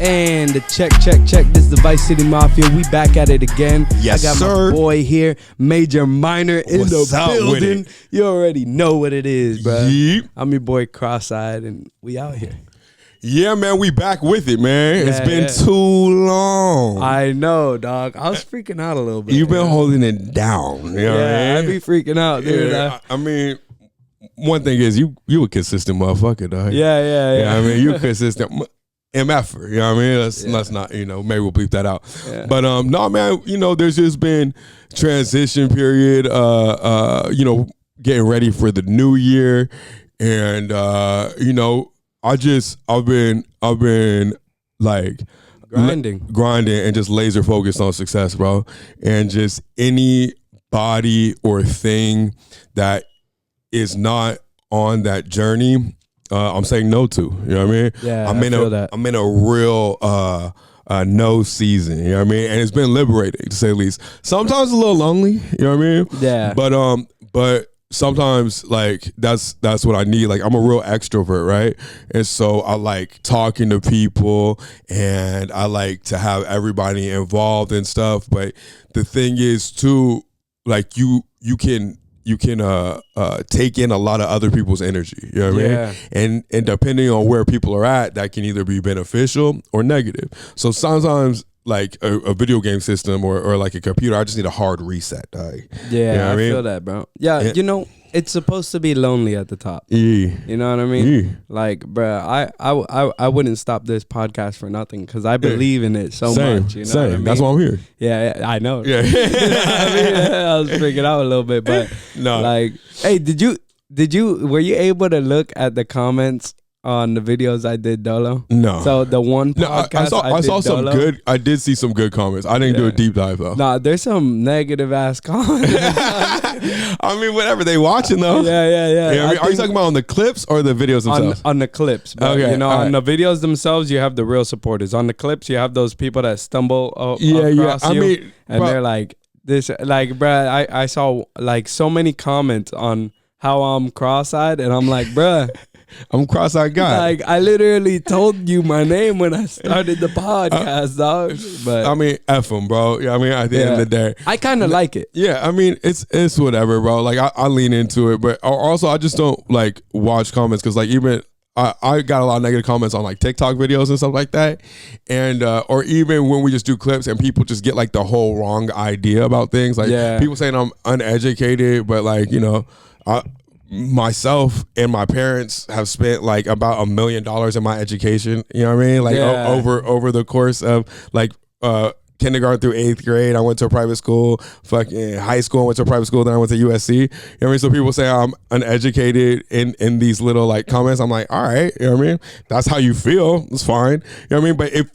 And check. This is the Vice City Mafia. We back at it again. Yes, I got sir. my boy here, Major Minor in What's the up with building. it? You already know what it is, bro. Yeep. I'm your boy Cross-Eyed, and we out here. Yeah, man, we back with it, man. It's Yeah, been yeah. too long. I know, dog. I was freaking out a little bit. You've been holding it down. You know what I I mean? be freaking out, dude. Yeah, I mean, one thing is you a consistent motherfucker, dog. Yeah. I mean, you consistent. MFer, you know what I mean? Let's not, maybe we'll bleep that out. Yeah. But no, man, there's just been transition period, getting ready for the new year. And I've been like Grinding and just laser focused on success, bro. And just any body or thing that is not on that journey, I'm saying no to. You know what I mean? Yeah, I'm in a real no season. You know what I mean? And it's been liberating, to say the least. Sometimes a little lonely. You know what I mean? Yeah. But sometimes like that's what I need. Like I'm a real extrovert, right? And so I like talking to people and I like to have everybody involved and stuff. But the thing is too, like you can take in a lot of other people's energy. You know what I mean? And depending on where people are at, that can either be beneficial or negative. So sometimes like a video game system or like a computer, I just need a hard reset. Yeah, you know I what feel that, bro. Yeah, it's supposed to be lonely at the top. Yeah. You know what I mean? Yeah. Like, bro, I wouldn't stop this podcast for nothing because I believe in it so much. You know what I mean? That's why I'm here. Yeah, I know. Yeah. I was freaking out a little bit, but No. like, hey, were you able to look at the comments on the videos I did Dolo? No. So the one podcast I saw did some Dolo, good. I did see some good comments. I didn't do a deep dive though. Nah, there's some negative ass comments. I mean, whatever, they watching though. Yeah. Yeah, I mean, are you talking about on the clips or the videos themselves? On the clips, but Okay, on the videos themselves, you have the real supporters. On the clips, you have those people that stumble across I you, mean, and bro, they're like this, like, bruh, I saw like so many comments on how I'm cross-eyed, and I'm like, bruh. I'm cross-eyed guy. Like, I literally told you my name when I started the podcast, dog. But I mean, F them, bro. Yeah, I mean, at the end of the day, I kind of like it. yeah, I mean, it's whatever, bro. Like, I lean into it, but also I just don't like watch comments because, like, even I got a lot of negative comments on like TikTok videos and stuff like that, and or even when we just do clips and people just get like the whole wrong idea about things. Like, people saying I'm uneducated, but like myself and my parents have spent like about $1 million in my education. You know what I mean? Like over the course of like kindergarten through 8th grade, I went to a private school. Fucking high school, I went to a private school. Then I went to USC. You know what I mean? So people say I'm uneducated in these little like comments. I'm like, all right, you know what I mean? That's how you feel. It's fine. You know what I mean? But if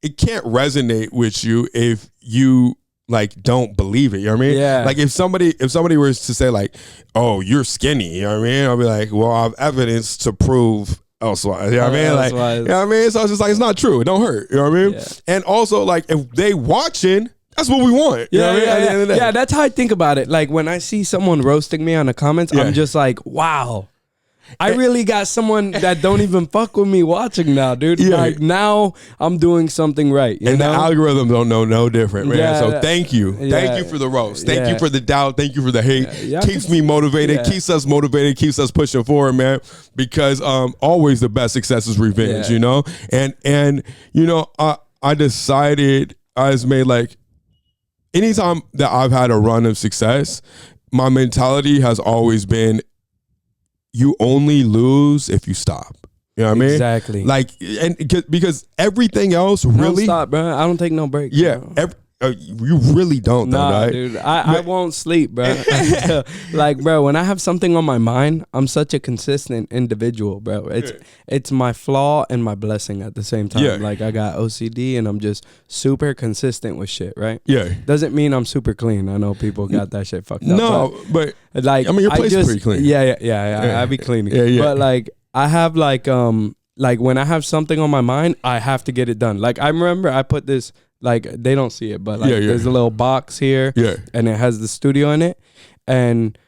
it can't resonate with you if you like don't believe it, you know what I mean? Yeah. Like if somebody was to say like, oh, you're skinny, you know what I mean? I'll be like, well, I have evidence to prove elsewise. You know what I mean? Like, you know what I mean? So it's just like, it's not true. It don't hurt. You know what I mean? Yeah. And also like if they watching, that's what we want. You know what I mean? At the end of the day. Yeah, that's how I think about it. Like when I see someone roasting me on the comments, I'm just like, wow. I really got someone that don't even fuck with me watching now, dude. Yeah. Like now I'm doing something right. You know? The algorithm don't know no different, man. Yeah, so thank you. Thank you for the roast. Thank you for the doubt. Thank you for the hate. Keeps me motivated, keeps us motivated, keeps us pushing forward, man. Because always the best success is revenge, you know? And I decided, I just made like, anytime that I've had a run of success, my mentality has always been, you only lose if you stop. You know what I mean? Exactly. Like, and because everything else really. I don't stop, bro. I don't take no break. Yeah. You really don't, though, nah, right? Dude. I won't sleep, bro. Like, bro, when I have something on my mind, I'm such a consistent individual, bro. It's my flaw and my blessing at the same time. Yeah. Like, I got OCD and I'm just super consistent with shit, right? Yeah. Doesn't mean I'm super clean. I know people got that shit fucked up. No, but like, I mean, your place is pretty clean. Yeah. I be cleaning. Yeah. But like, I have like when I have something on my mind, I have to get it done. Like, I remember I put this. Like, they don't see it, but like there's a little box here and it has the studio in it. And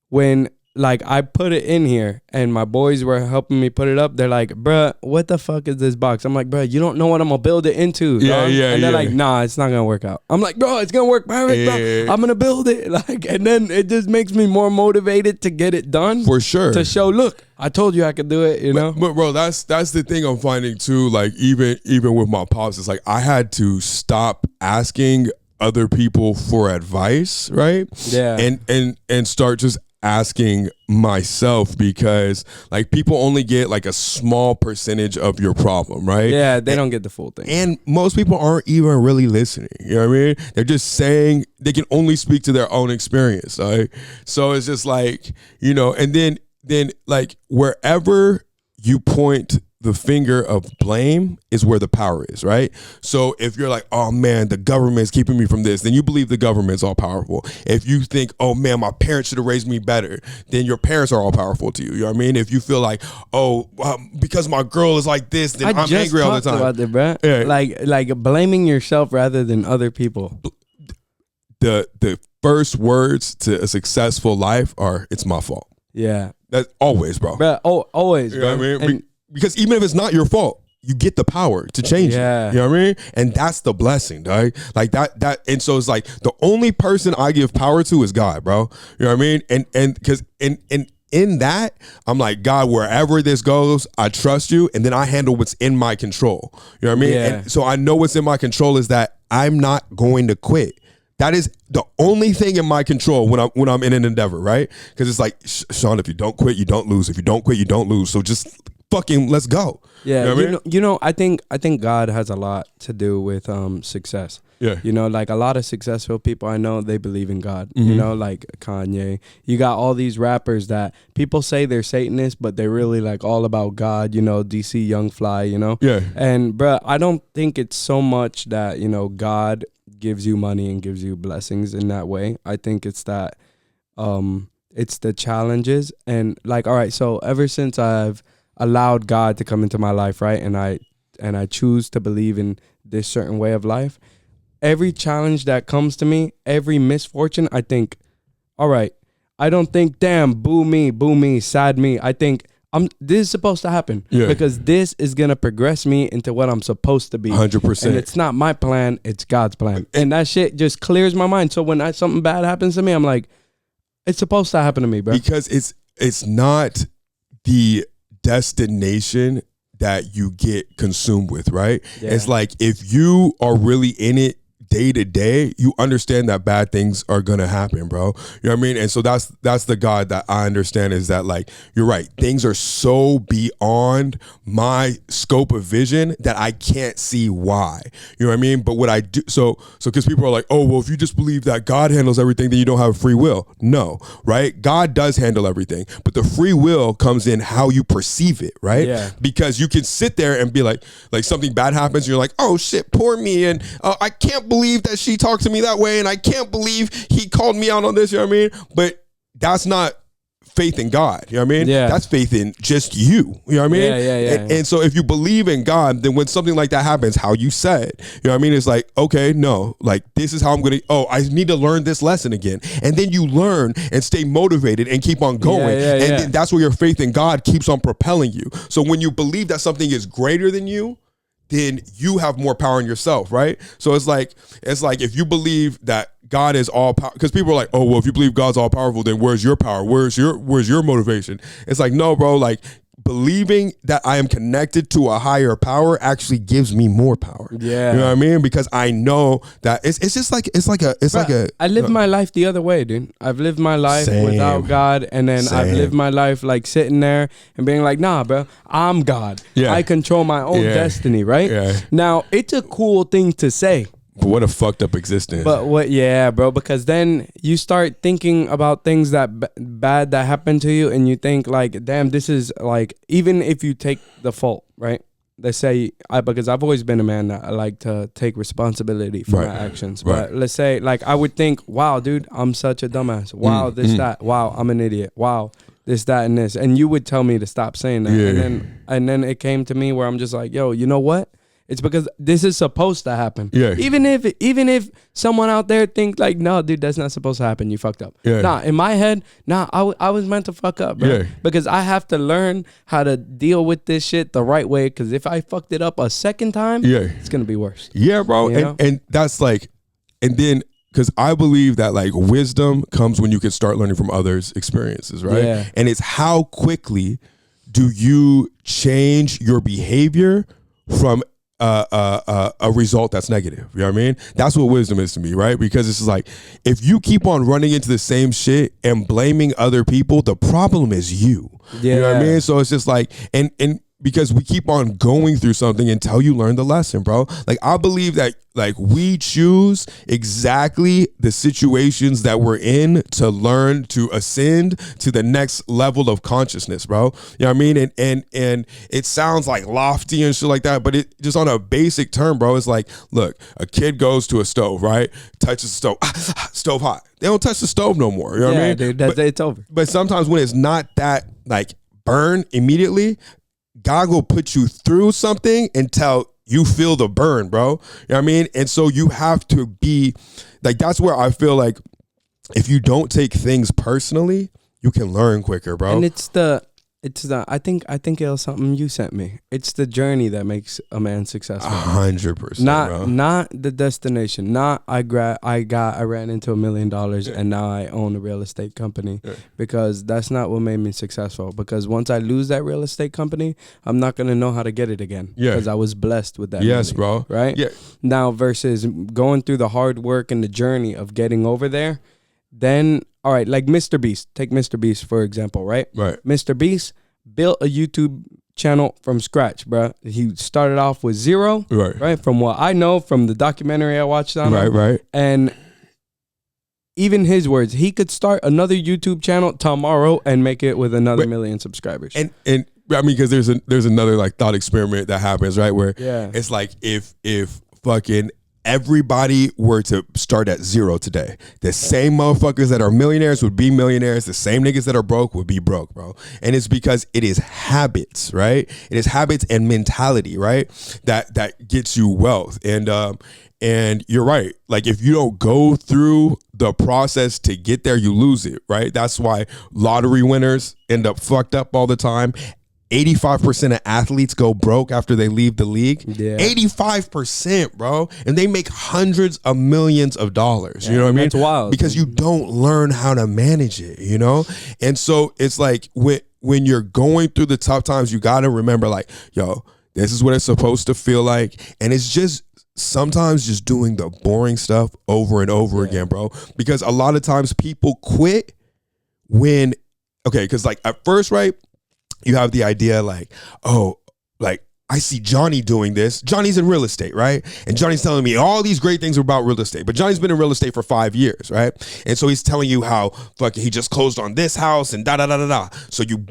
when like I put it in here and my boys were helping me put it up. They're like, bruh, what the fuck is this box? I'm like, bruh, you don't know what I'm gonna build it into. Yeah, yeah, and they're yeah. like, nah, it's not gonna work out. I'm like, bro, it's gonna work perfect, bro. I'm gonna build it. Like, and then it just makes me more motivated to get it done. For sure. To show, look, I told you I could do it, you know? But bro, that's the thing I'm finding too. Like even with my pops, it's like I had to stop asking other people for advice, right? Yeah. And start just asking myself, because like people only get like a small percentage of your problem, right? Yeah, they don't get the full thing. And most people aren't even really listening. You know what I mean? They're just saying, they can only speak to their own experience, right? So it's just like, you know, and then like wherever you point the finger of blame is where the power is, right? So if you're like, oh man, the government's keeping me from this, then you believe the government's all powerful. If you think, oh man, my parents should have raised me better, then your parents are all powerful to you. You know what I mean? If you feel like, oh, because my girl is like this, then I'm angry all the time. About it, bro. Yeah. Like blaming yourself rather than other people. The first words to a successful life are, it's my fault. Yeah. That's always, bro. Bro, always, you bro. Know what I mean? Because even if it's not your fault, you get the power to change it. You know what I mean? And that's the blessing, dog. Like that, and so it's like the only person I give power to is God, bro. You know what I mean? And because in that, I'm like, God, wherever this goes, I trust you, and then I handle what's in my control. You know what I mean? Yeah. And so I know what's in my control is that I'm not going to quit. That is the only thing in my control when I'm in an endeavor, right? Because it's like, Sean, if you don't quit, you don't lose. If you don't quit, you don't lose. So just fucking let's go. Yeah, you know, you know, I think God has a lot to do with success. Yeah. You know, like a lot of successful people I know, they believe in God. Mm-hmm. You know, like Kanye. You got all these rappers that people say they're Satanists, but they're really like all about God, you know, DC Young Fly, you know? Yeah. And bruh, I don't think it's so much that, you know, God gives you money and gives you blessings in that way. I think it's that it's the challenges. And like, all right, so ever since I've allowed God to come into my life, right, and I choose to believe in this certain way of life, every challenge that comes to me, every misfortune, I think, all right, I don't think, damn, boo me, sad me. I think this is supposed to happen because this is going to progress me into what I'm supposed to be. 100%. And it's not my plan, it's God's plan. And that shit just clears my mind. So when something bad happens to me, I'm like, it's supposed to happen to me, bro. Because it's not the destination that you get consumed with, right? Yeah. It's like if you are really in it day to day, you understand that bad things are gonna happen, bro. You know what I mean? And so that's the God that I understand, is that like, you're right, things are so beyond my scope of vision that I can't see why. You know what I mean? But what I do, so because people are like, oh, well, if you just believe that God handles everything, then you don't have free will. No, right? God does handle everything, but the free will comes in how you perceive it, right? Yeah. Because you can sit there and be like something bad happens, and you're like, oh shit, poor me, and I can't believe that she talked to me that way, and I can't believe he called me out on this, you know what I mean? But that's not faith in God, you know what I mean? Yeah. That's faith in just you know what I mean? Yeah. And so if you believe in God, then when something like that happens, how you said, you know what I mean? It's like, okay, no, like this is how I'm gonna, I need to learn this lesson again. And then you learn and stay motivated and keep on going. Then that's where your faith in God keeps on propelling you. So when you believe that something is greater than you, then you have more power in yourself, right? So it's like if you believe that God is all power, because people are like, oh, well, if you believe God's all powerful, then where's your power? Where's your motivation? It's like, no, bro, like believing that I am connected to a higher power actually gives me more power. Yeah. You know what I mean? Because I know that it's just like, I live my life the other way, dude. I've lived my life without God, and then I've lived my life like sitting there and being like, nah, bro, I'm God. Yeah. I control my own destiny, right? Yeah. Now, it's a cool thing to say. But what a fucked up existence. But bro, because then you start thinking about things that bad that happen to you, and you think like, damn, this is like, even if you take the fault, right? Let's say, because I've always been a man that I like to take responsibility for my actions. But let's say, like, I would think, wow, dude, I'm such a dumbass. Wow, that. Wow, I'm an idiot. Wow, this, that, and this. And you would tell me to stop saying that. Yeah. And then it came to me where I'm just like, yo, you know what? It's because this is supposed to happen. Yeah. Even if someone out there think like, no, dude, that's not supposed to happen. You fucked up. Yeah. Nah, in my head, I was meant to fuck up, bro. Yeah. Because I have to learn how to deal with this shit the right way. Because if I fucked it up a second time, it's gonna be worse. Yeah, bro. You know? And that's like, and then because I believe that like wisdom comes when you can start learning from others' experiences, right? Yeah. And it's how quickly do you change your behavior from a result that's negative. You know what I mean? That's what wisdom is to me, right? Because it's like, if you keep on running into the same shit and blaming other people, the problem is you. Yeah. You know what I mean? So it's just like, and because we keep on going through something until you learn the lesson, bro. Like, I believe that like we choose exactly the situations that we're in to learn to ascend to the next level of consciousness, bro. You know what I mean? And it sounds like lofty and shit like that, but it just on a basic term, bro, it's like, look, a kid goes to a stove, right? Touches the stove, stove hot. They don't touch the stove no more. You know what I mean? Dude, it's over. But sometimes when it's not that like burn immediately, God will put you through something until you feel the burn, bro. You know what I mean? And so you have to be like, that's where I feel like if you don't take things personally, you can learn quicker, bro. And it's the I think it was something you sent me. It's the journey that makes a man successful. 100%. Not the destination. Not I ran into $1 million and now I own a real estate company, because that's not what made me successful. Because once I lose that real estate company, I'm not gonna know how to get it again. Because I was blessed with that. Yes, money, bro. Right. Yeah. Now versus going through the hard work and the journey of getting over there, then. All right, like Mr. Beast. Take Mr. Beast, for example, right? Right. Mr. Beast built a YouTube channel from scratch, bro. He started off with zero, right? From what I know from the documentary I watched on him. Right. And even his words, he could start another YouTube channel tomorrow and make it with another million subscribers. And I mean, because there's another like thought experiment that happens, right? Where it's like if fucking everybody were to start at zero today, the same motherfuckers that are millionaires would be millionaires. The same niggas that are broke would be broke, bro. And it's because it is habits, right? It is habits and mentality, right? That gets you wealth. And you're right. Like, if you don't go through the process to get there, you lose it, right? That's why lottery winners end up fucked up all the time. 85% of athletes go broke after they leave the league. 85%, bro. And they make hundreds of millions of dollars. You know what I mean? That's wild. Because you don't learn how to manage it, you know? And so it's like when you're going through the tough times, you got to remember like, yo, this is what it's supposed to feel like. And it's just sometimes just doing the boring stuff over and over again, bro. Because a lot of times people quit when, because like at first, right, you have the idea like, oh, like I see Johnny doing this. Johnny's in real estate, right? And Johnny's telling me all these great things about real estate. But Johnny's been in real estate for 5 years, right? And so he's telling you how fucking he just closed on this house and da-da-da-da-da. So you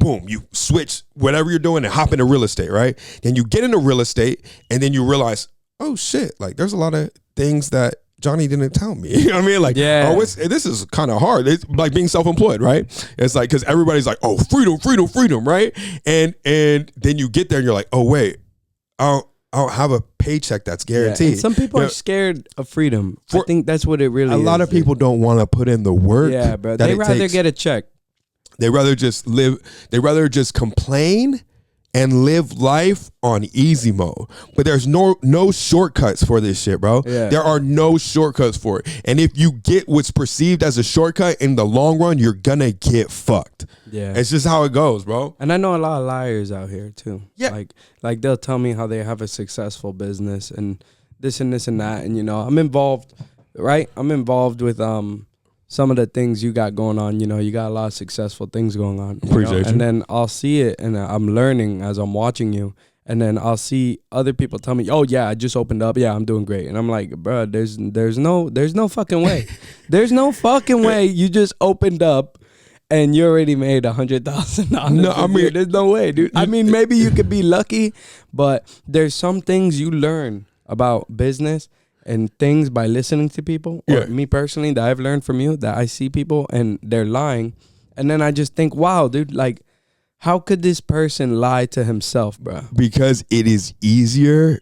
switch whatever you're doing and hop into real estate, right? Then you get into real estate and then you realize, oh shit, like there's a lot of things that Johnny didn't tell me. You know what I mean? Like, this is kind of hard. It's like being self-employed, right? It's like, because everybody's like, oh, freedom, right? And then you get there and you're like, oh, wait, I don't have a paycheck that's guaranteed. And some people are scared of freedom. I think that's what it really is. A lot of people don't want to put in the work. Yeah, bro. They rather get a check. They rather just live. They rather just complain and live life on easy mode. But there's no shortcuts for this shit, bro. Yeah. There are no shortcuts for it. And if you get what's perceived as a shortcut in the long run, you're gonna get fucked. Yeah. It's just how it goes, bro. And I know a lot of liars out here too. Yeah. Like they'll tell me how they have a successful business and this and this and that. And you know, I'm involved, right? I'm involved with some of the things you got going on. You know, you got a lot of successful things going on. Appreciate you. And then I'll see it and I'm learning as I'm watching you. And then I'll see other people tell me, oh yeah, I just opened up. Yeah, I'm doing great. And I'm like, bro, there's no fucking way. There's no fucking way you just opened up and you already made $100,000. No, I mean, there's no way, dude. I mean, maybe you could be lucky, but there's some things you learn about business and things by listening to people, or me personally, that I've learned from you, that I see people and they're lying. And then I just think, wow, dude, like, how could this person lie to himself, bro? Because it is easier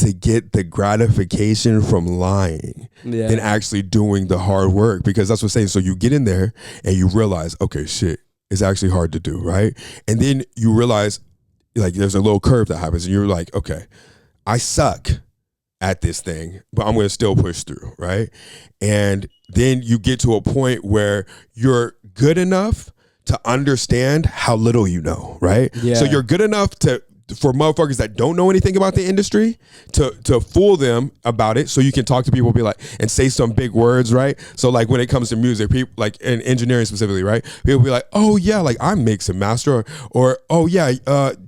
to get the gratification from lying than actually doing the hard work, because that's what I'm saying. So you get in there and you realize, okay, shit, it's actually hard to do, right? And then you realize, like, there's a little curve that happens and you're like, okay, I suck at this thing, but I'm going to still push through, right? And then you get to a point where you're good enough to understand how little you know, right? Yeah. So you're good enough for motherfuckers that don't know anything about the industry to fool them about it, so you can talk to people, be like, and say some big words, right? So like when it comes to music, people like in engineering specifically, right? People be like, oh yeah, like I mix and master, or oh yeah,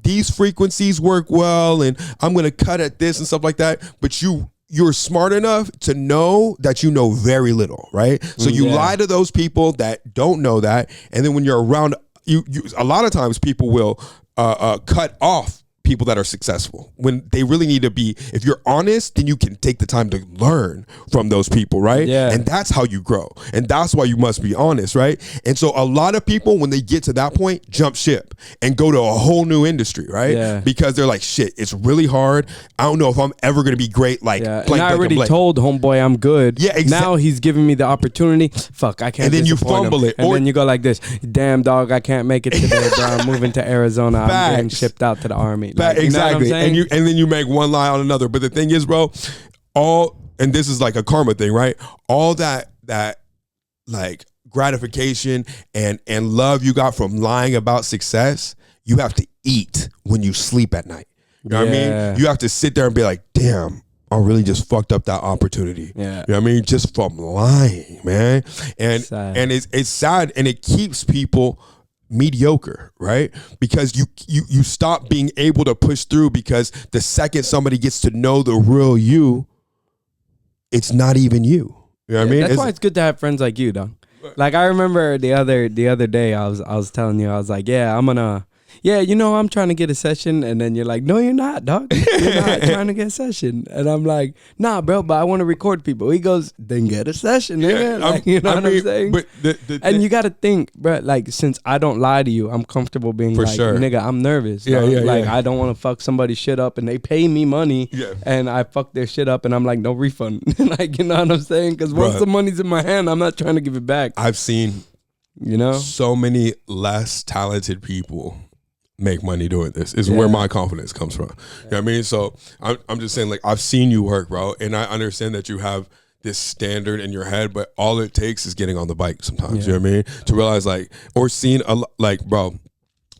these frequencies work well, and I'm gonna cut at this and stuff like that. But you're smart enough to know that you know very little, right? So you lie to those people that don't know that, and then when you're around, you a lot of times people will cut off people that are successful when they really need to be. If you're honest, then you can take the time to learn from those people, right? Yeah. And that's how you grow. And that's why you must be honest, right? And so a lot of people, when they get to that point, jump ship and go to a whole new industry, right? Yeah. Because they're like, shit, it's really hard. I don't know if I'm ever going to be great like blank, and I already told homeboy I'm good. Yeah, exactly. Now he's giving me the opportunity. Fuck, I can't. And then you disappoint fumble him. it. And Or- then you go like this. Damn, dog, I can't make it today, bro. I'm moving to Arizona. I'm getting Facts. shipped out to the army. Like, you know what I'm exactly. saying? And then you make one lie on another. But the thing is, bro, and this is like a karma thing, right? All that like gratification and love you got from lying about success, you have to eat when you sleep at night. You know what I mean? You have to sit there and be like, damn, I really just fucked up that opportunity. Yeah. You know what I mean? Just from lying, man. And Sad. and it's sad, and it keeps people mediocre, right? Because you stop being able to push through, because the second somebody gets to know the real you, it's not even you. You know what I mean? That's why it's good to have friends like you, dog. Like I remember the other day I was telling you, I was like, I'm trying to get a session, and then you're like, no, you're not, dog. You're not trying to get a session. And I'm like, nah, bro, but I want to record people. He goes, then get a session, nigga. Like, you know what I'm saying? But and you got to think, bro, like, since I don't lie to you, I'm comfortable being For like, sure. nigga, I'm nervous. Yeah, dog. yeah, Like, yeah. I don't want to fuck somebody's shit up, and they pay me money, and I fuck their shit up, and I'm like, no refund. Like, you know what I'm saying? Because once Bruh. the money's in my hand, I'm not trying to give it back. I've seen You know? so many less talented people make money doing this. Is where my confidence comes from. You know what I mean? So I'm just saying, like, I've seen you work, bro, and I understand that you have this standard in your head, but all it takes is getting on the bike sometimes. You know what I mean? To realize, like, or seeing like, bro,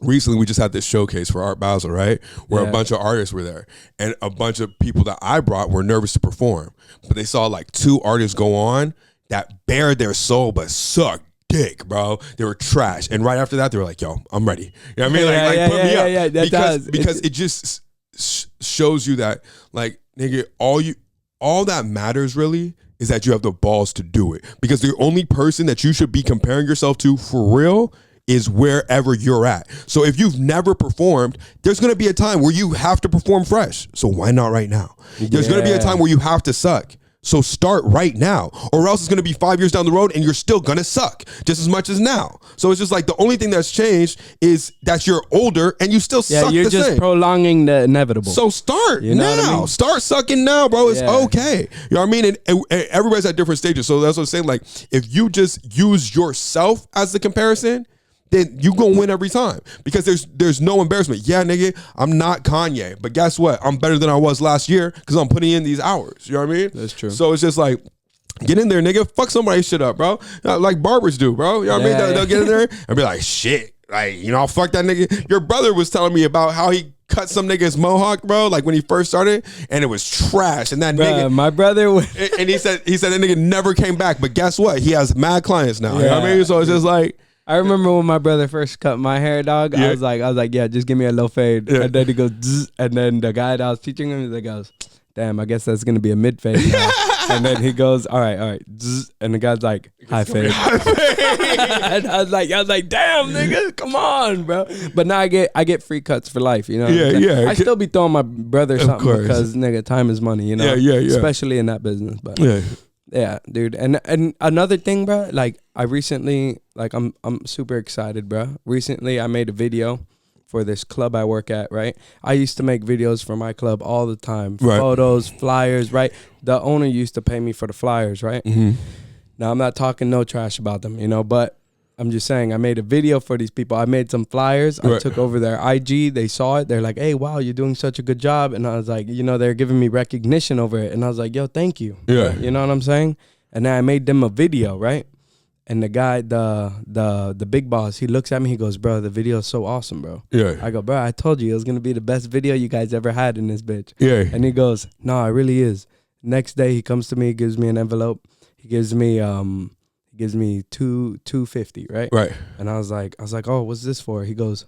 recently we just had this showcase for Art Basel, right? Where a bunch of artists were there, and a bunch of people that I brought were nervous to perform, but they saw like two artists go on that bared their soul but sucked dick, bro. They were trash, and right after that they were like, yo, I'm ready. You know what I mean? Put me up. Yeah, because it just shows you that, like, nigga, all that matters really is that you have the balls to do it, because the only person that you should be comparing yourself to for real is wherever you're at. So if you've never performed, there's gonna be a time where you have to perform fresh. So why not right now? There's gonna be a time where you have to suck. So start right now, or else it's going to be 5 years down the road and you're still going to suck just as much as now. So it's just like the only thing that's changed is that you're older and you still suck you're the just same. prolonging the inevitable. So start You know now. what I mean? Start sucking now, bro. It's Yeah. okay. You know what I mean? And everybody's at different stages. So that's what I'm saying. Like, if you just use yourself as the comparison, then you gonna win every time, because there's no embarrassment. Yeah, nigga, I'm not Kanye, but guess what? I'm better than I was last year because I'm putting in these hours. You know what I mean? That's true. So it's just like, get in there, nigga. Fuck somebody's shit up, bro. Like barbers do, bro. You know what I mean? They'll get in there and be like, shit, like, you know, fuck that nigga. Your brother was telling me about how he cut some nigga's mohawk, bro, like when he first started, and it was trash. And that nigga, my brother and he said that nigga never came back. But guess what? He has mad clients now. You know what I mean? So it's just like, I remember when my brother first cut my hair, dog. I was like, yeah, just give me a low fade. And then he goes, Zzz, and then the guy that I was teaching him, he goes, damn, I guess that's gonna be a mid fade now. And then he goes, all right, Zzz, and the guy's like, high fade. And I was like, damn, nigga, come on, bro. But now I get free cuts for life, you know. Yeah. I still be throwing my brother something course. because nigga, time is money, you know. Yeah. Especially in that business, but yeah, dude. And another thing, bro, like I recently, like I'm super excited, bro. Recently I made a video for this club I work at, right? I used to make videos for my club all the time. Right. Photos, flyers, right? The owner used to pay me for the flyers, right? Mm-hmm. Now, I'm not talking no trash about them, you know, but I'm just saying I made a video for these people. I made some flyers. I took over their IG. They saw it. They're like, hey, wow, you're doing such a good job. And I was like, you know, they're giving me recognition over it. And I was like, yo, thank you. Yeah. You know what I'm saying? And then I made them a video, right? And the guy, the big boss, he looks at me. He goes, bro, the video is so awesome, bro. Yeah. I go, bro, I told you it was going to be the best video you guys ever had in this bitch. Yeah. And he goes, no, it really is. Next day, he comes to me, gives me an envelope. He gives me $250, right? Right. And I was like, oh, what's this for? He goes,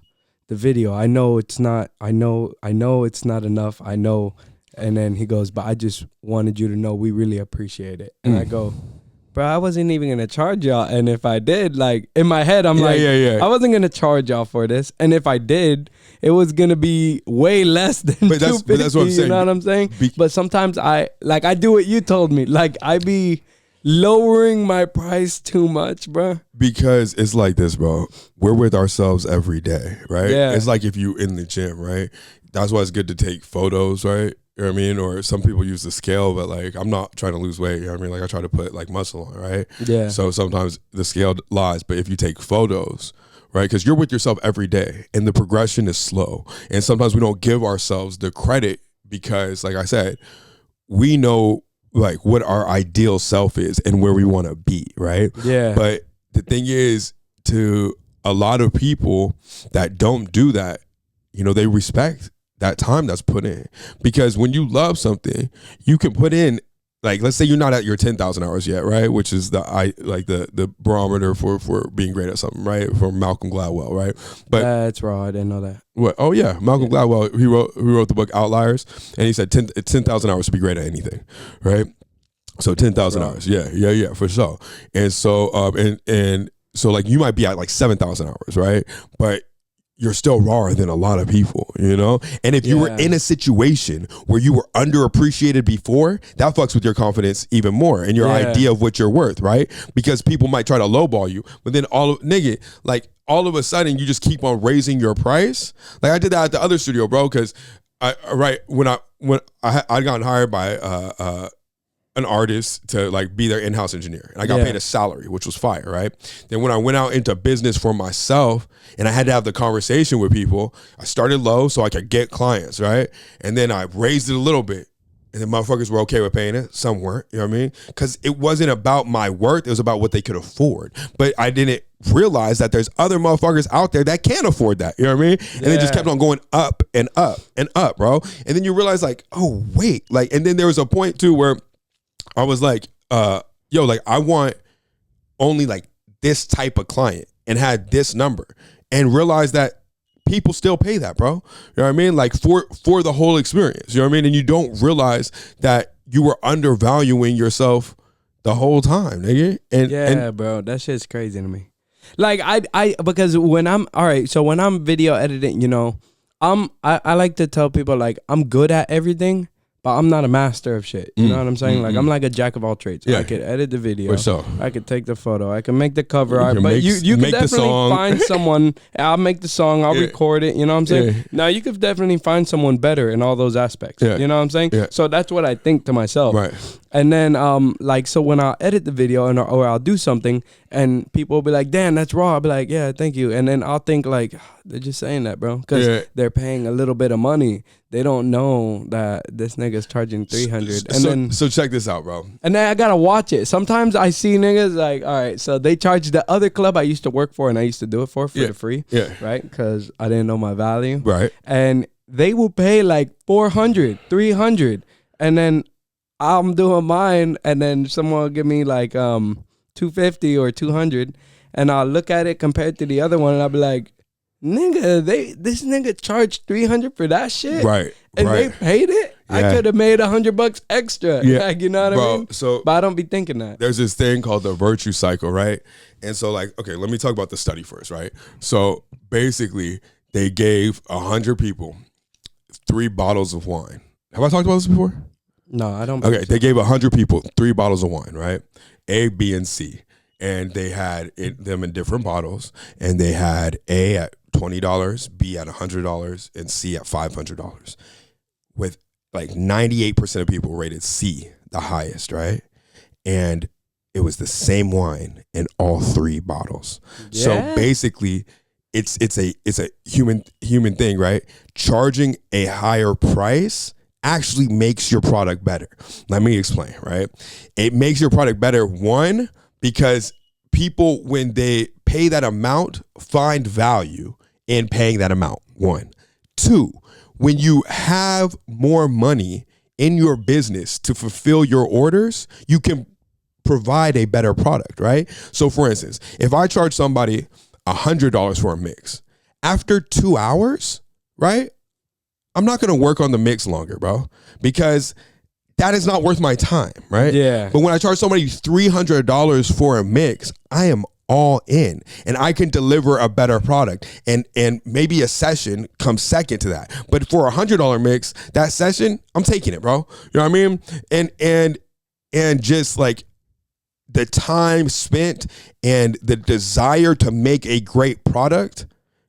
the video. I know it's not enough. I know. And then he goes, but I just wanted you to know we really appreciate it. And I go, bro, I wasn't even gonna charge y'all. And if I did, like in my head, I'm I wasn't gonna charge y'all for this. And if I did, it was gonna be way less than $250. But that's what I'm saying. You know what I'm saying? But sometimes I do what you told me. Like I be lowering my price too much, bro. Because it's like this, bro. We're with ourselves every day, right? Yeah. It's like if you in the gym, right? That's why it's good to take photos, right? You know what I mean? Or some people use the scale, but like I'm not trying to lose weight, you know what I mean? Like I try to put like muscle on, right? Yeah. So sometimes the scale lies, but if you take photos, right? Because you're with yourself every day and the progression is slow. And sometimes we don't give ourselves the credit because, like I said, we know like what our ideal self is and where we want to be, right? Yeah. But the thing is, to a lot of people that don't do that, you know, they respect that time that's put in. Because when you love something, you can put in, like, let's say you're not at your 10,000 hours yet, right? Which is the barometer for being great at something, right? From Malcolm Gladwell, right? But that's raw. I didn't know that. What? Oh yeah, Malcolm Gladwell. He wrote the book Outliers, and he said 10,000 hours to be great at anything, right? So 10,000 hours, yeah, for sure. And so and so like you might be at like 7,000 hours, right? But you're still rawer than a lot of people, you know? And if you were in a situation where you were underappreciated before, that fucks with your confidence even more and your idea of what you're worth, right? Because people might try to lowball you, but then all of a sudden you just keep on raising your price. Like I did that at the other studio, bro, because when I got hired by an artist to like be their in-house engineer, and I got paid a salary, which was fire, right? Then when I went out into business for myself and I had to have the conversation with people, I started low so I could get clients, right? And then I raised it a little bit, and then motherfuckers were okay with paying it. Some weren't, you know what I mean? Because it wasn't about my worth, it was about what they could afford. But I didn't realize that there's other motherfuckers out there that can't afford that, you know what I mean? And it just kept on going up and up and up, bro. And then you realize like, oh wait, like, and then there was a point too where I was like, yo, like I want only like this type of client and had this number, and realized that people still pay that, bro. You know what I mean? Like for the whole experience, you know what I mean? And you don't realize that you were undervaluing yourself the whole time, nigga. And bro, that shit's crazy to me. Like I because when I'm when I'm video editing, you know, I like to tell people like I'm good at everything, but I'm not a master of shit. You know what I'm saying? Like I'm like a jack of all trades. I could edit the video. I could take the photo. I can make the cover art. But you can definitely find someone. I'll make the song. I'll record it. You know what I'm saying? Yeah. Now you could definitely find someone better in all those aspects. Yeah. You know what I'm saying? Yeah. So that's what I think to myself. Right. And then like so when I edit the video or I'll do something and people will be like, damn, that's raw. I'll be like, yeah, thank you. And then I'll think like, they're just saying that, bro, because they're paying a little bit of money. They don't know that this nigga's charging 300. So check this out, bro. And then I gotta watch it. Sometimes I see niggas like, all right, so they charge the other club I used to work for and I used to do it for the free, right? Because I didn't know my value, right? And they will pay like 400, 300, and then I'm doing mine, and then someone will give me like 250 or 200, and I'll look at it compared to the other one, and I'll be like, nigga, this nigga charged 300 for that shit, right? And they paid it. Yeah. I could have made $100 extra. Yeah. Like, you know what I mean? So, but I don't be thinking that. There's this thing called the virtue cycle, right? And so, like, okay, let me talk about the study first, right? So basically, they gave 100 people 3 bottles of wine. Have I talked about this before? No, I don't. Okay, they gave 100 people 3 bottles of wine, right? A, B, and C. and they had them in different bottles, and they had A at $20, B at $100, and C at $500. With like 98% of people rated C the highest, right? And it was the same wine in all three bottles. Yeah. So basically, it's a human thing, right? Charging a higher price actually makes your product better. Let me explain, right? It makes your product better, one, because people, when they pay that amount, find value in paying that amount, one. Two, when you have more money in your business to fulfill your orders, you can provide a better product, right? So for instance, if I charge somebody $100 for a mix, after 2 hours, right? I'm not going to work on the mix longer, bro, because that is not worth my time, right? Yeah. But when I charge somebody $300 for a mix, I am all in, and I can deliver a better product, and maybe a session comes second to that. But for $100 mix, that session, I'm taking it, bro. You know what I mean? And just like the time spent and the desire to make a great product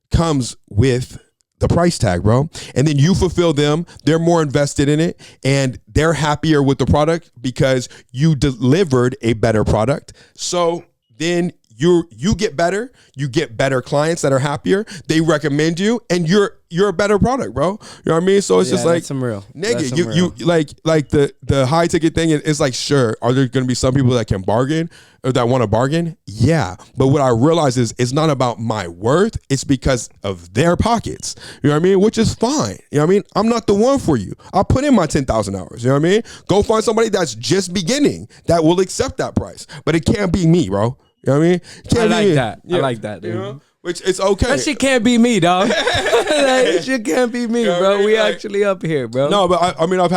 comes with the price tag, bro. And then you fulfill them, they're more invested in it, and they're happier with the product because you delivered a better product. So then you get better, you get better clients that are happier, they recommend you, and you're a better product, bro. You know what I mean? So it's just like, that's some real nigga, you like the high ticket thing is like, sure, are there gonna be some people that can bargain or that want to bargain? Yeah. But what I realize is it's not about my worth, it's because of their pockets. You know what I mean? Which is fine. You know what I mean? I'm not the one for you. I'll put in my 10,000 hours. You know what I mean? Go find somebody that's just beginning that will accept that price. But it can't be me, bro. You know what I mean? I like that. Yeah. I like that, dude. You know? Which it's okay. That shit can't be me, dog. That shit can't be me, bro. I mean? We like, actually up here, bro. No, but I mean, I've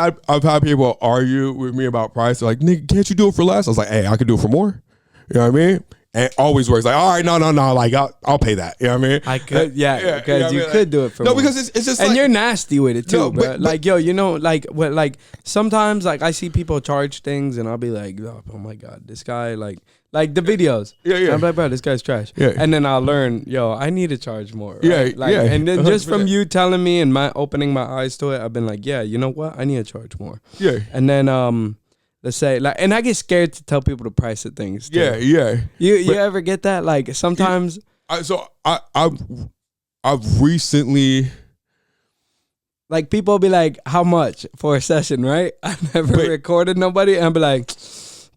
had people argue with me about price. They're like, nigga, can't you do it for less? I was like, hey, I could do it for more. You know what I mean? And it always works. Like, all right, no. Like, I'll pay that. You know what I mean? I could, because you could do it for more. No, because it's just and like, you're nasty with it too, no, bro. Like, yo, you know, like what, like sometimes, like I see people charge things, and I'll be like, oh my god, this guy, like the videos. Yeah. And I'm like, bro, this guy's trash. Yeah. And then I'll learn, yo, I need to charge more. Right? Yeah, like, yeah. And then just from you telling me and my opening my eyes to it, I've been like, yeah, you know what, I need to charge more. Yeah. And then let's say, like, and I get scared to tell people the price of things too. Yeah. You ever get that? Like sometimes. I've recently. Like people be like, how much for a session, right? I never recorded nobody, and I'll be like,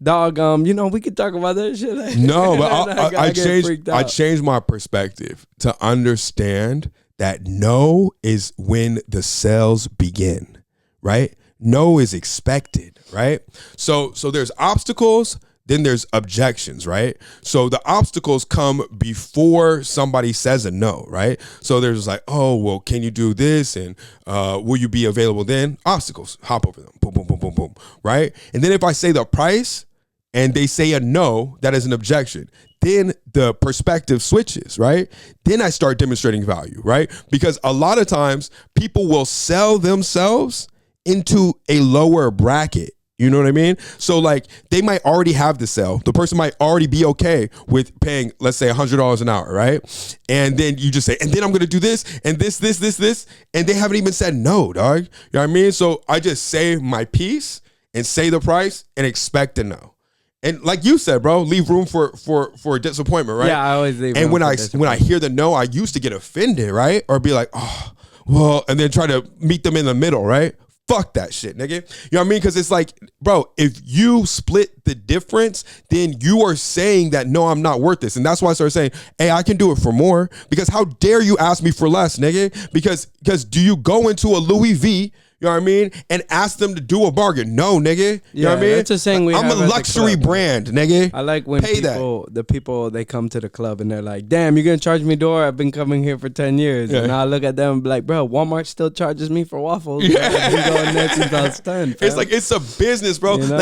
dog, you know, we could talk about that shit. No, but I changed my perspective to understand that no is when the sales begin, right? No is expected, right? So there's obstacles, then there's objections, right? So the obstacles come before somebody says a no, right? So there's like, oh, well, can you do this? And will you be available then? Obstacles, hop over them, boom, boom, boom, boom, boom, right? And then if I say the price and they say a no, that is an objection. Then the perspective switches, right? Then I start demonstrating value, right? Because a lot of times people will sell themselves into a lower bracket. You know what I mean? So like they might already have the sale. The person might already be okay with paying, let's say $100 an hour, right? And then you just say, and then I'm going to do this and this. And they haven't even said no, dog. You know what I mean? So I just say my piece and say the price and expect a no. And like you said, bro, leave room for disappointment, right? Yeah, I always leave room. And when I hear the no, I used to get offended, right? Or be like, oh, well, and then try to meet them in the middle, right? Fuck that shit, nigga. You know what I mean? Because it's like, bro, if you split the difference, then you are saying that, no, I'm not worth this. And that's why I started saying, hey, I can do it for more. Because how dare you ask me for less, nigga? Because do you go into a Louis V, you know what I mean, and ask them to do a bargain? No, nigga. You know what I mean? That's a saying I'm a luxury brand, nigga. I like when the people, they come to the club and they're like, damn, you're going to charge me door? I've been coming here for 10 years. Yeah. And I look at them and be like, bro, Walmart still charges me for waffles. Yeah. I've been going there since I was 10. It's like, it's a business, bro. You know?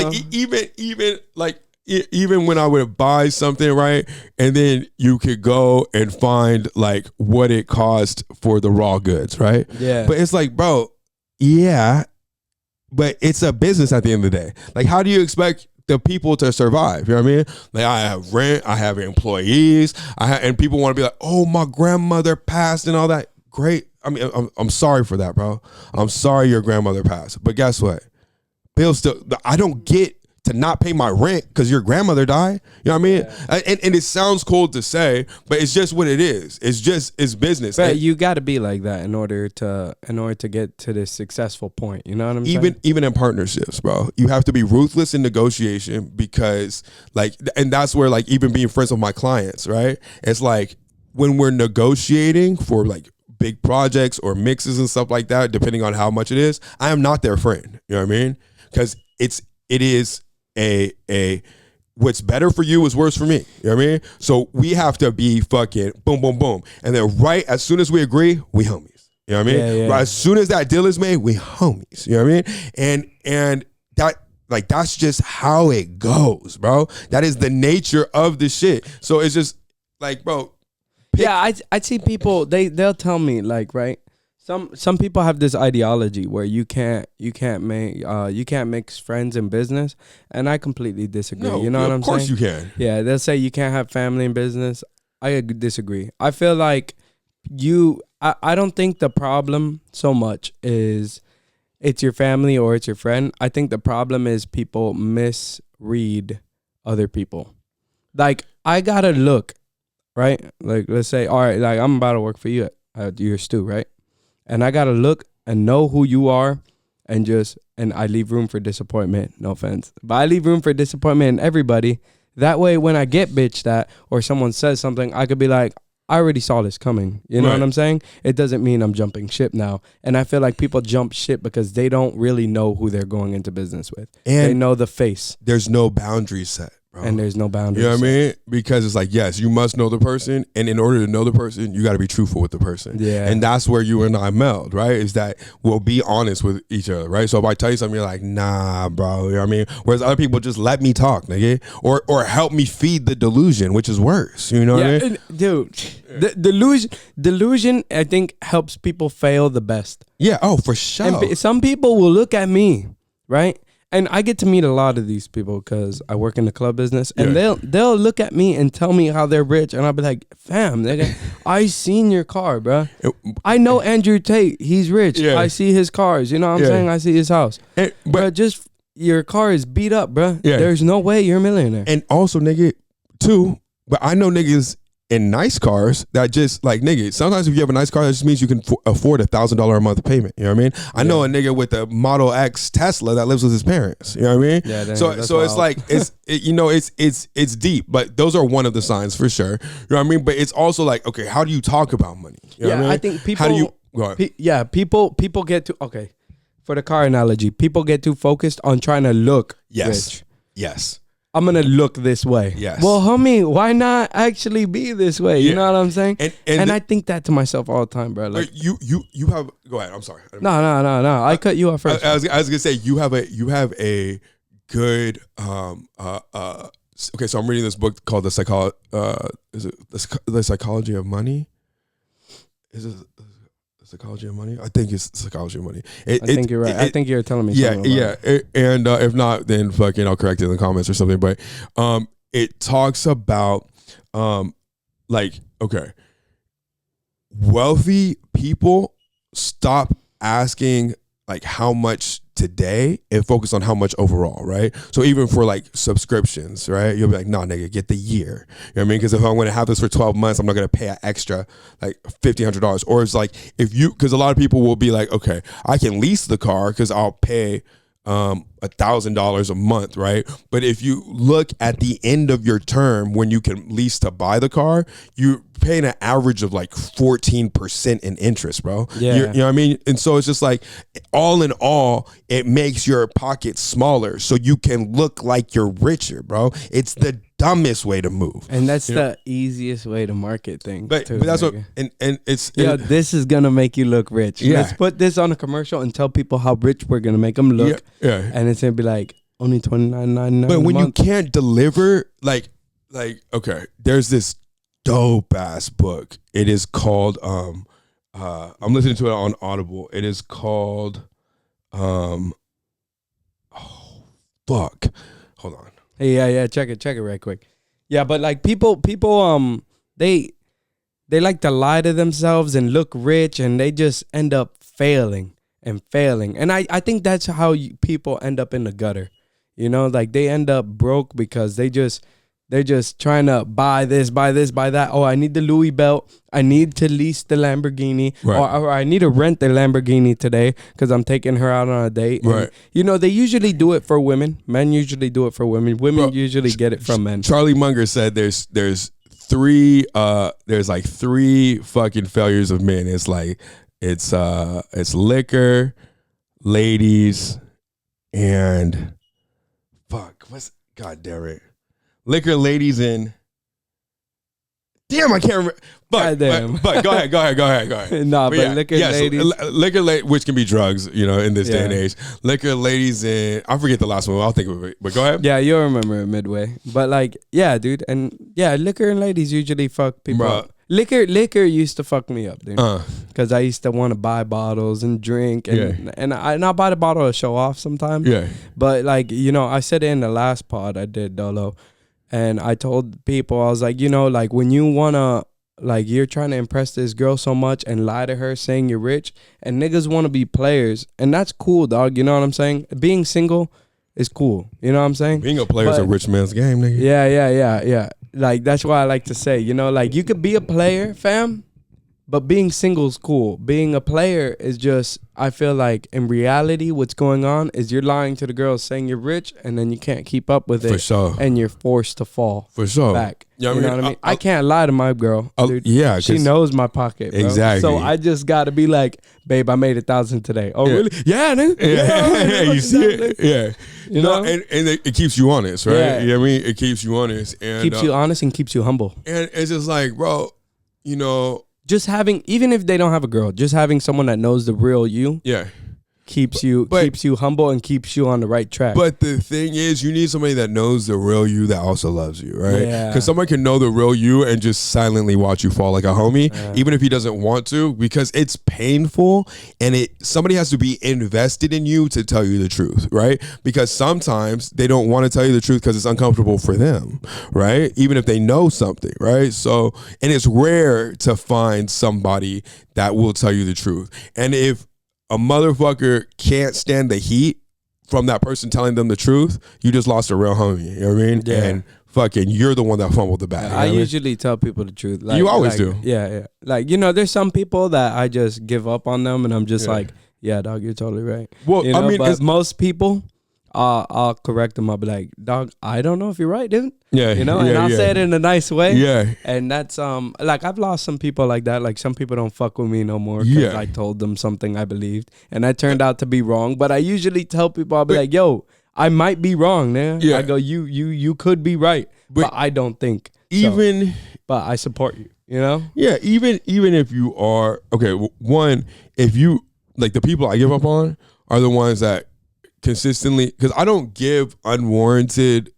Like even when I would buy something, right, and then you could go and find like what it cost for the raw goods, right? Yeah. But it's like, bro, yeah, but it's a business at the end of the day. Like, how do you expect the people to survive. You know what I mean? Like I have rent, I have employees, and people want to be like, oh, my grandmother passed and all that. Great. I mean, I'm sorry for that, bro. I'm sorry your grandmother passed. But guess what? Bills still, I don't get to not pay my rent because your grandmother died. You know what I mean? Yeah. And it sounds cold to say, but it's just what it is. It's business. But you got to be like that in order to get to this successful point. You know what I'm saying? Even in partnerships, bro, you have to be ruthless in negotiation because like, and that's where like even being friends with my clients, right? It's like when we're negotiating for like big projects or mixes and stuff like that, depending on how much it is, I am not their friend. You know what I mean? Because it is a what's better for you is worse for me. You know what I mean? So we have to be fucking boom, boom, boom. And then right as soon as we agree, we homies. You know what I mean? Yeah. Right as soon as that deal is made, we homies. You know what I mean? And that like that's just how it goes, bro. That is the nature of the shit. So it's just like, bro. Yeah, I see people, they'll tell me like, right? Some people have this ideology where you can't mix friends and business, and I completely disagree. No, you know what I'm saying? Of course you can. Yeah, they'll say you can't have family and business. I disagree. I feel like I don't think the problem so much is it's your family or it's your friend. I think the problem is people misread other people. Like I gotta look, right? Like let's say, all right, like I'm about to work for you at your stew, right? And I gotta look and know who you are, and I leave room for disappointment. No offense, but I leave room for disappointment in everybody. That way, when I get bitched at or someone says something, I could be like, I already saw this coming. You know what I'm saying? It doesn't mean I'm jumping ship now. And I feel like people jump ship because they don't really know who they're going into business with. And they know the face. There's no boundaries set. Bro. And there's no boundaries. You know what I mean? Because it's like, yes, you must know the person. And in order to know the person, you got to be truthful with the person. Yeah. And that's where you and I meld, right? Is that we'll be honest with each other, right? So if I tell you something, you're like, nah, bro. You know what I mean? Whereas other people just let me talk, nigga. Or help me feed the delusion, which is worse. You know what I mean? Dude, the delusion, I think, helps people fail the best. Yeah, oh, for sure. And some people will look at me, right? And I get to meet a lot of these people because I work in the club business, and they'll look at me and tell me how they're rich, and I'll be like, "Fam, nigga, I seen your car, bro. I know Andrew Tate, he's rich. Yeah. I see his cars. You know what I'm saying? I see his house, but just your car is beat up, bro. Yeah. There's no way you're a millionaire. And also, nigga, too. But I know niggas in nice cars that just like, nigga, sometimes if you have a nice car, that just means you can afford $1,000 a month payment. You know what I mean? I know a nigga with a Model X Tesla that lives with his parents. You know what I mean? Yeah. Dang, so it's like it's deep, but those are one of the signs for sure. You know what I mean? But it's also like, okay, how do you talk about money? You know what I mean? I think people. How do you? Go ahead. People get too okay. For the car analogy, people get too focused on trying to look rich. Yes. I'm going to look this way. Yes. Well, homie, why not actually be this way? You know what I'm saying? And I think that to myself all the time, bro. Like you have, go ahead. I'm sorry. No. I cut you off first. I was going to say, you have a good, okay, so I'm reading this book called The Psychology of Money? Is it Psychology of Money? I think it's Psychology of Money. I think you're right. I think you're telling me something about it. And if not, then fucking I'll correct it in the comments or something. But it talks about like, okay, wealthy people stop asking like how much today and focus on how much overall, right? So even for like subscriptions, right? You'll be like, nah, nigga, get the year. You know what I mean? Because if I'm going to have this for 12 months, I'm not going to pay an extra like $1,500. Or it's like because a lot of people will be like, okay, I can lease the car because I'll pay $1,000 a month, right? But if you look at the end of your term when you can lease to buy the car, you're paying an average of like 14% in interest, bro. Yeah. You know what I mean? And so it's just like, all in all, it makes your pocket smaller so you can look like you're richer, bro. It's the dumbest way to move. And that's the easiest way to market things. But that's what, and it's... this is going to make you look rich. Yeah. Let's put this on a commercial and tell people how rich we're going to make them look. Yeah. And it's going to be like, only $29.99 But when a month. you can't deliver, like, okay, there's this dope ass book. It is called, I'm listening to it on Audible. It is called, hold on. Yeah. Check it right quick. Yeah, but like people, they like to lie to themselves and look rich, and they just end up failing. And I think that's how people end up in the gutter. You know, like they end up broke because they're just trying to buy this, buy that. Oh, I need the Louis belt. I need to lease the Lamborghini. Right. Or I need to rent the Lamborghini today because I'm taking her out on a date. Right. And, you know, they usually do it for women. Men usually do it for women. Women usually get it from men. Charlie Munger said there's three fucking failures of men. It's liquor, ladies, and God damn it. Liquor, ladies, and damn, I can't remember. But go ahead. Nah, but liquor, ladies, which can be drugs, you know, in this day and age. Liquor, ladies, and I forget the last one. I'll think of it. But go ahead. Yeah, you'll remember it midway. But like, yeah, dude, and yeah, liquor and ladies usually fuck people up. Liquor used to fuck me up, dude. Because I used to want to buy bottles and drink, and I buy the bottle to show off sometimes. Yeah. But like, you know, I said it in the last pod I did, Dolo. And I told people, I was like, you know, like when you want to, like you're trying to impress this girl so much and lie to her saying you're rich, and niggas want to be players. And that's cool, dog. You know what I'm saying? Being single is cool. You know what I'm saying? Being a player is a rich man's game, nigga. Yeah. Like that's why I like to say, you know, like you could be a player, fam, but being single is cool. Being a player is just, I feel like in reality, what's going on is you're lying to the girl saying you're rich, and then you can't keep up with it. For sure. And you're forced to fall. For sure. Back. You know what I mean? I can't lie to my girl, dude. Yeah. She knows my pocket, bro. Exactly. So I just got to be like, babe, I made 1,000 today. Oh, really? Yeah, nigga. Yeah, you see it? Yeah. You know? And it keeps you honest, right? Yeah. You know what I mean? It keeps you honest. And keeps you honest and keeps you humble. And it's just like, bro, you know, just having, even if they don't have a girl, just having someone that knows the real you, keeps you humble and keeps you on the right track. But the thing is, you need somebody that knows the real you that also loves you, right? Yeah. Because someone can know the real you and just silently watch you fall like a homie, even if he doesn't want to, because it's painful, and somebody has to be invested in you to tell you the truth, right? Because sometimes they don't want to tell you the truth because it's uncomfortable for them, right? Even if they know something, right? So, and it's rare to find somebody that will tell you the truth. And if a motherfucker can't stand the heat from that person telling them the truth, you just lost a real homie. You know what I mean? Yeah. And fucking, you're the one that fumbled the bag. I usually tell people the truth. Like, you always do. Yeah. Like, you know, there's some people that I just give up on them, and I'm just like, yeah, dog, you're totally right. Well, you know, I mean, but most people, I'll correct them. I'll be like, dog, I don't know if you're right, dude. Yeah. You know, and I'll say it in a nice way. Yeah. And that's, like, I've lost some people like that. Like, some people don't fuck with me no more because I told them something I believed, and that turned out to be wrong. But I usually tell people, I'll be like, yo, I might be wrong, man. Yeah. I go, you could be right, but I don't think. Even. So, but I support you, you know? Yeah, even if you are, okay, one, if you, like, the people I give up on are the ones that consistently, because I don't give unwarranted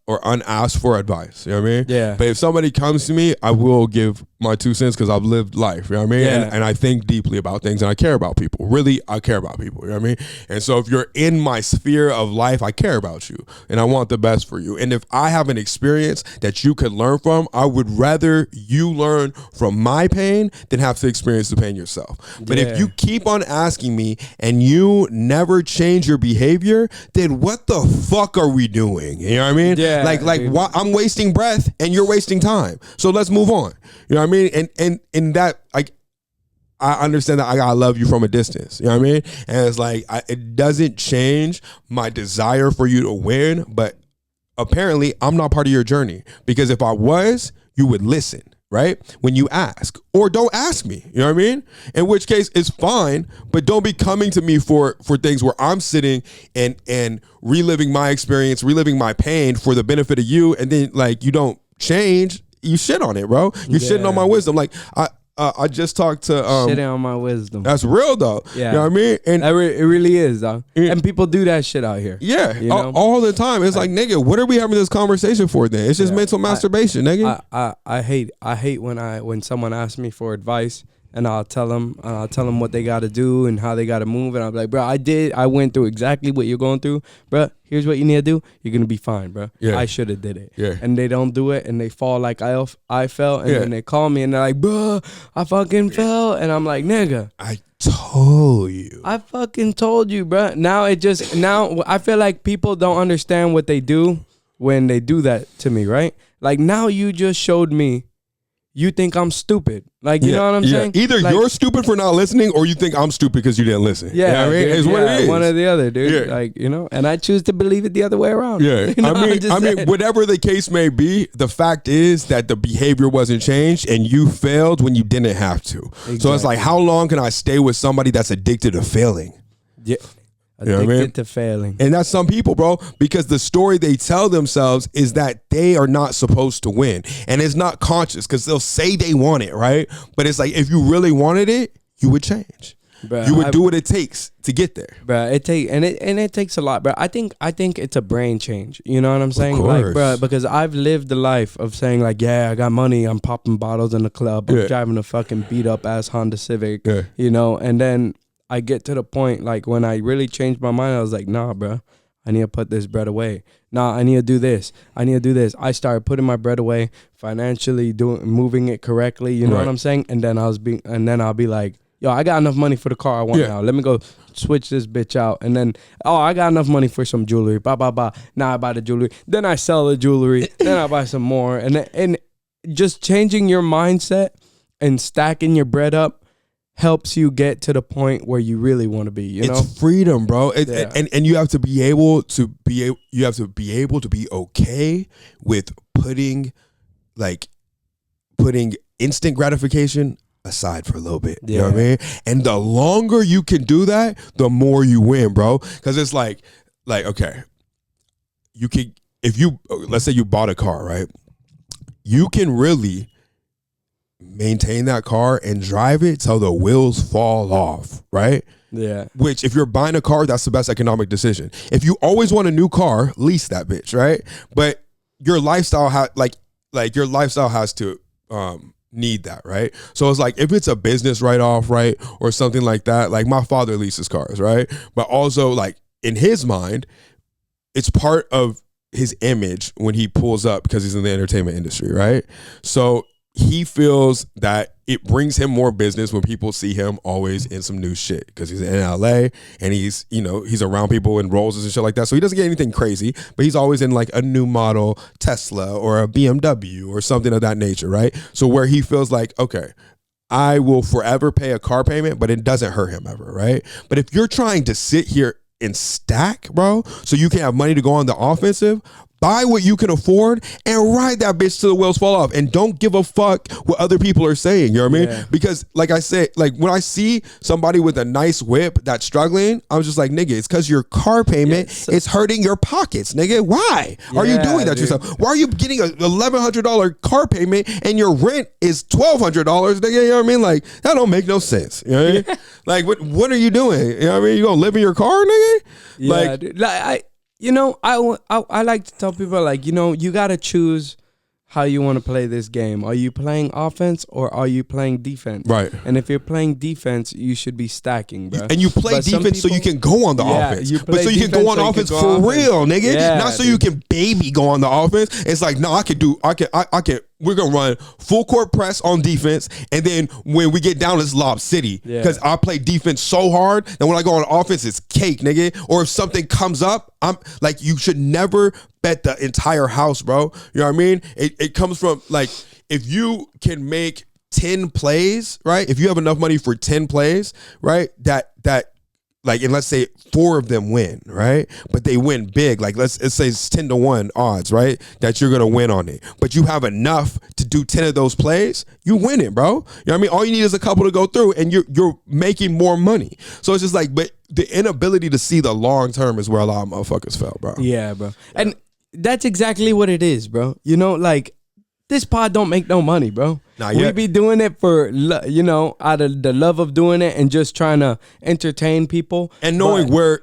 or unasked for advice, you know what I mean? Yeah. But if somebody comes to me, I will give my 2 cents because I've lived life, you know what I mean? Yeah. And I think deeply about things, and I care about people. Really, I care about people, you know what I mean? And so if you're in my sphere of life, I care about you, and I want the best for you. And if I have an experience that you could learn from, I would rather you learn from my pain than have to experience the pain yourself. But if you keep on asking me and you never change your behavior, then what the fuck are we doing? You know what I mean? Yeah. Like why, I'm wasting breath and you're wasting time. So let's move on. You know what I mean? And that, like, I understand that I gotta love you from a distance. You know what I mean? And it's like, it doesn't change my desire for you to win, but apparently I'm not part of your journey, because if I was, you would listen, right? When you ask, or don't ask me, you know what I mean? In which case it's fine, but don't be coming to me for things where I'm sitting and reliving my experience, reliving my pain for the benefit of you, and then like you don't change. You shit on it, bro. You shitting on my wisdom. Like I just talked to shitting on my wisdom. That's real though. Yeah. You know what I mean? And it really is though. And people do that shit out here. Yeah. You know? All the time. It's like, nigga, what are we having this conversation for then? It's just mental masturbation, nigga. I hate when someone asks me for advice and I'll tell them what they got to do and how they got to move. And I'm like, bro, I went through exactly what you're going through, bro. Here's what you need to do. You're going to be fine, bro. Yeah. I should have did it. Yeah. And they don't do it, and they fall like I fell, and then they call me, and they're like, bro, I fucking fell. And I'm like, nigga. I told you. I fucking told you, bro. Now I feel like people don't understand what they do when they do that to me, right? Like, now you just showed me you think I'm stupid. Like, you know what I'm saying? Either like, you're stupid for not listening, or you think I'm stupid because you didn't listen. Yeah, you know what I mean? It's what it is. One or the other, dude. Yeah. Like, you know, and I choose to believe it the other way around. Yeah. You know, I mean, whatever the case may be, the fact is that the behavior wasn't changed and you failed when you didn't have to. Exactly. So it's like, how long can I stay with somebody that's addicted to failing? Yeah. You know what I mean? To failing. And that's some people, bro, because the story they tell themselves is that they are not supposed to win. And it's not conscious, because they'll say they want it, right? But it's like, if you really wanted it, you would change. Bruh, you would do what it takes to get there. Bro, it takes a lot, bro. I think it's a brain change. You know what I'm saying? Like, bro, because I've lived the life of saying like, yeah, I got money, I'm popping bottles in the club, I'm driving a fucking beat up ass Honda Civic, you know, and then I get to the point, like, when I really changed my mind, I was like, nah, bro, I need to put this bread away. Nah, I need to do this. I started putting my bread away, financially moving it correctly. You know what I'm saying? And then I'll be like, yo, I got enough money for the car I want now. Let me go switch this bitch out. And then, I got enough money for some jewelry. Now I buy the jewelry. Then I sell the jewelry. Then I buy some more. And just changing your mindset and stacking your bread up helps you get to the point where you really want to be. You know, it's freedom, bro. And you have to be able to be okay with putting instant gratification aside for a little bit. You know what I mean? And the longer you can do that, the more you win, bro. Because it's like okay, you can, let's say you bought a car, right? You can really maintain that car and drive it till the wheels fall off, right? Yeah. Which, if you're buying a car, that's the best economic decision. If you always want a new car, lease that bitch, right? But your lifestyle your lifestyle has to need that, right? So it's like, if it's a business write-off, right, or something like that, like my father leases cars, right? But also, like, in his mind, it's part of his image when he pulls up, because he's in the entertainment industry, right? So he feels that it brings him more business when people see him always in some new shit, because he's in LA and he's around people in Rolls and shit like that. So he doesn't get anything crazy, but he's always in like a new model Tesla or a BMW or something of that nature, right? So where he feels like, okay, I will forever pay a car payment, but it doesn't hurt him ever, right? But if you're trying to sit here and stack, bro, so you can have money to go on the offensive, buy what you can afford and ride that bitch till the wheels fall off, and don't give a fuck what other people are saying. You know what I mean? Because like I said, like, when I see somebody with a nice whip that's struggling, I was just like, nigga, it's because your car payment is hurting your pockets, nigga. Why are you doing that to yourself? Why are you getting a $1,100 car payment and your rent is $1,200, nigga? You know what I mean? Like, that don't make no sense. You know what I mean? Like, what are you doing? You know what I mean? You gonna live in your car, nigga? Yeah, like, dude. You know, I like to tell people, like, you know, you got to choose how you want to play this game. Are you playing offense or are you playing defense? Right. And if you're playing defense, you should be stacking, bro. And you play defense so you can go on the offense. But so you can go on offense for real, nigga. Not so you can baby go on the offense. It's like, no, I can. We're going to run full court press on defense. And then when we get down, it's Lob City. Because I play defense so hard that when I go on offense, it's cake, nigga. Or if something comes up, I'm like, you should never bet the entire house, bro. You know what I mean? It comes from, like, if you can make 10 plays, right? If you have enough money for 10 plays, right? That like, and let's say 4 of them win, right? But they win big. Like, let's say it's 10-1 odds, right? That you're gonna win on it. But you have enough to do 10 of those plays, you win it, bro. You know what I mean? All you need is a couple to go through, and you're making more money. So it's just like, but the inability to see the long term is where a lot of motherfuckers fell, bro. Yeah, bro. And that's exactly what it is, bro. You know, like, this pod don't make no money, bro. We be doing it for, you know, out of the love of doing it and just trying to entertain people. And knowing where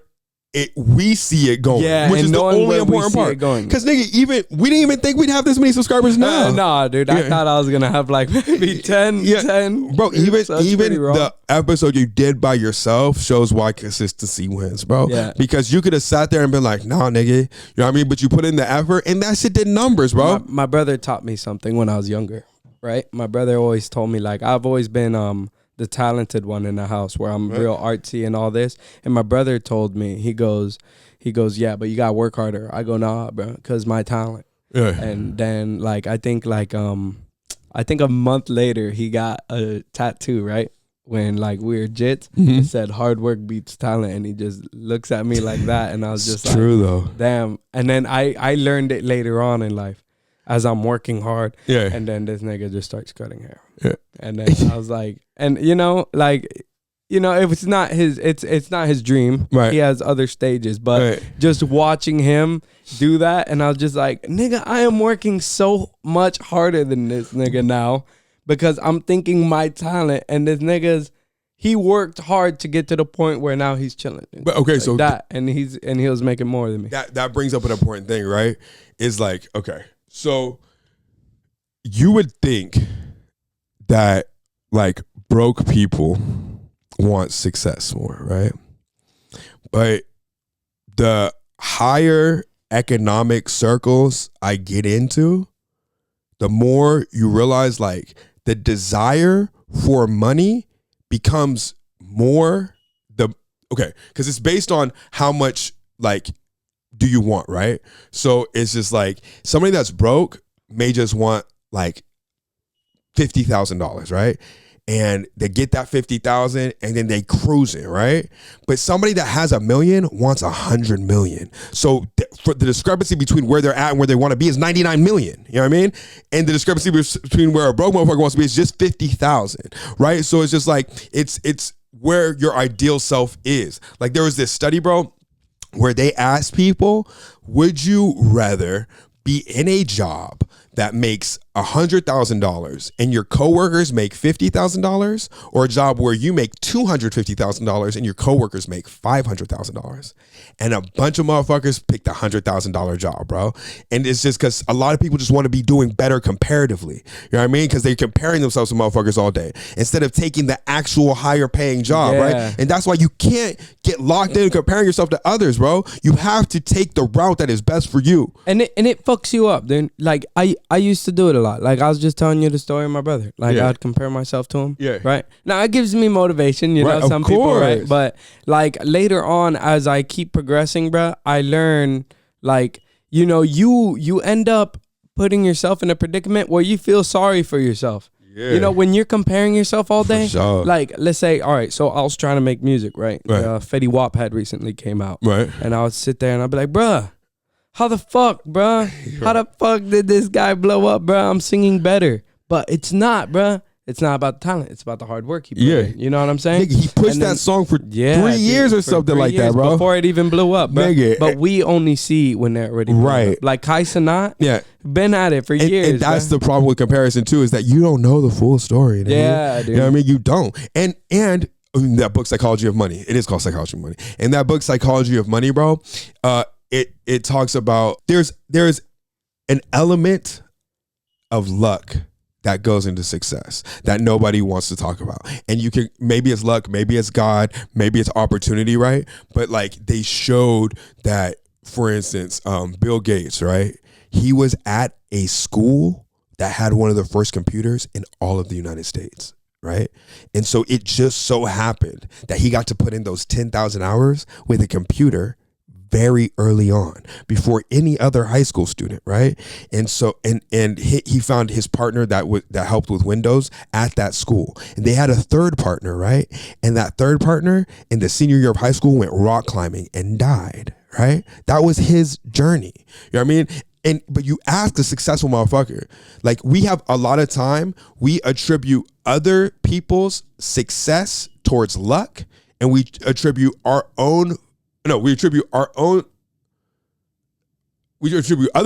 we see it going, which is the only important part. Because nigga, we didn't even think we'd have this many subscribers now. Nah, dude, I thought I was gonna have like maybe 10. Bro. Even the episode you did by yourself shows why consistency wins, bro. Yeah. Because you could have sat there and been like, nah, nigga, you know what I mean? But you put in the effort, and that shit did numbers, bro. My brother taught me something when I was younger, right? My brother always told me, like, I've always been the talented one in the house, where I'm real artsy and all this. And my brother told me, he goes, yeah, but you gotta work harder. I go, nah, bro, because my talent. Yeah. And then like I think a month later he got a tattoo, right? When like we were jits, it said hard work beats talent, and he just looks at me like that, and I was just like, true though. Damn. And then I learned it later on in life, as I'm working hard. Yeah. And then this nigga just starts cutting hair. Yeah. And then I was like, and it's not his dream. Right. He has other stages, but just watching him do that, and I was just like, nigga, I am working so much harder than this nigga now, because I'm thinking my talent, and this nigga's, he worked hard to get to the point where now he's chilling. But okay, like so that, and he was making more than me. That brings up an important thing, right? Is like, okay, so you would think that like broke people want success more, right? But the higher economic circles I get into, the more you realize like the desire for money becomes more because it's based on how much like do you want, right? So it's just like somebody that's broke may just want like $50,000, right? And they get that 50,000 and then they cruising, right? But somebody that has $1 million wants 100 million. So for the discrepancy between where they're at and where they want to be is 99 million. You know what I mean? And the discrepancy between where a broke motherfucker wants to be is just 50,000, right? So it's just like it's where your ideal self is. Like there was this study, bro, where they asked people, would you rather be in a job that makes $100,000 and your coworkers make $50,000, or a job where you make $250,000 and your coworkers make $500,000? And a bunch of motherfuckers picked the $100,000 job, bro. And it's just because a lot of people just want to be doing better comparatively. You know what I mean? Because they're comparing themselves to motherfuckers all day instead of taking the actual higher paying job, right? And that's why you can't get locked in comparing yourself to others, bro. You have to take the route that is best for you. And it fucks you up. Then like I used to do it a lot. Like I was just telling you the story of my brother. Like I'd compare myself to him. Yeah. Right. Now it gives me motivation, you know, some people, right? But like later on, as I keep progressing, bro, I learn like, you know, you end up putting yourself in a predicament where you feel sorry for yourself. Yeah. You know, when you're comparing yourself all day, like let's say, all right, so I was trying to make music, right? Fetty Wap had recently came out. Right. And I would sit there and I'd be like, bruh, how the fuck, bruh? How the fuck did this guy blow up, bruh? I'm singing better. But it's not, bruh. It's not about the talent. It's about the hard work he put in. You know what I'm saying? Nigga, he pushed that song for 3 years or something like that, bro. Before it even blew up, bro. Nigga. But we only see when they're already blew up. Like Kai Cenat, been at it for years. And that's the problem with comparison, too, is that you don't know the full story. Yeah, dude. You know what I mean? You don't. And that book, Psychology of Money, it is called Psychology of Money. And that book, Psychology of Money, bro, it talks about there's an element of luck that goes into success that nobody wants to talk about. And you can, maybe it's luck, maybe it's God, maybe it's opportunity, right? But like they showed that, for instance, Bill Gates, right? He was at a school that had one of the first computers in all of the United States, right? And so it just so happened that he got to put in those 10,000 hours with a computer very early on, before any other high school student, right? And so, and he found his partner that helped with Windows at that school, and they had a third partner, right? And that third partner in the senior year of high school went rock climbing and died, right? That was his journey. You know what I mean? But you ask a successful motherfucker, like we have a lot of time, we attribute other people's success towards luck, and we attribute other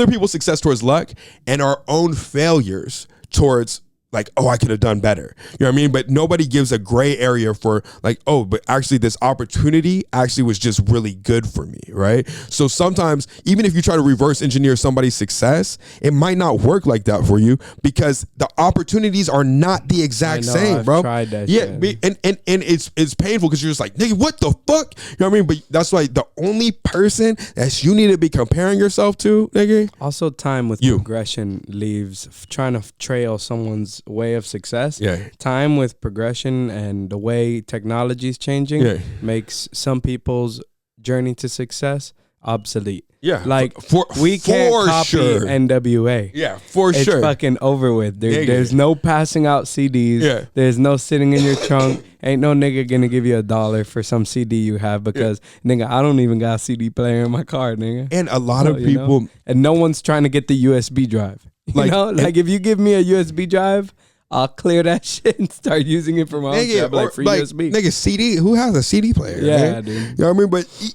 people's success towards luck and our own failures towards like, oh, I could have done better. You know what I mean? But nobody gives a gray area for like, oh, but actually this opportunity actually was just really good for me, right? So sometimes, even if you try to reverse engineer somebody's success, it might not work like that for you because the opportunities are not the exact same, bro. I've tried that shit. And it's painful because you're just like, nigga, what the fuck? You know what I mean? But that's why the only person that you need to be comparing yourself to, nigga. Also, time with progression leaves trying to trail someone's way of success. Time with progression and the way technology is changing makes some people's journey to success obsolete. Like we can't copy NWA. It's fucking over with. There's no passing out CDs. There's no sitting in your trunk. Ain't no nigga gonna give you $1 for some CD you have because nigga, I don't even got a CD player in my car, nigga. And a lot of people, and no one's trying to get the USB drive. You know, like if you give me a USB drive, I'll clear that shit and start using it for my own job, like free USB. Nigga, CD, who has a CD player? Yeah, dude. You know what I mean? But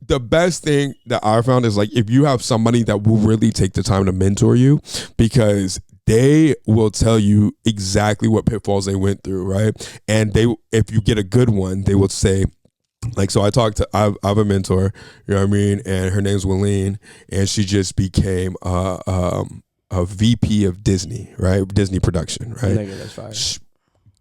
the best thing that I found is like if you have somebody that will really take the time to mentor you, because they will tell you exactly what pitfalls they went through, right? And if you get a good one, they will say, like, so I have a mentor, you know what I mean? And her name's Wileen, and she just became a VP of Disney, right? Disney production, right? Nigga, that's fire.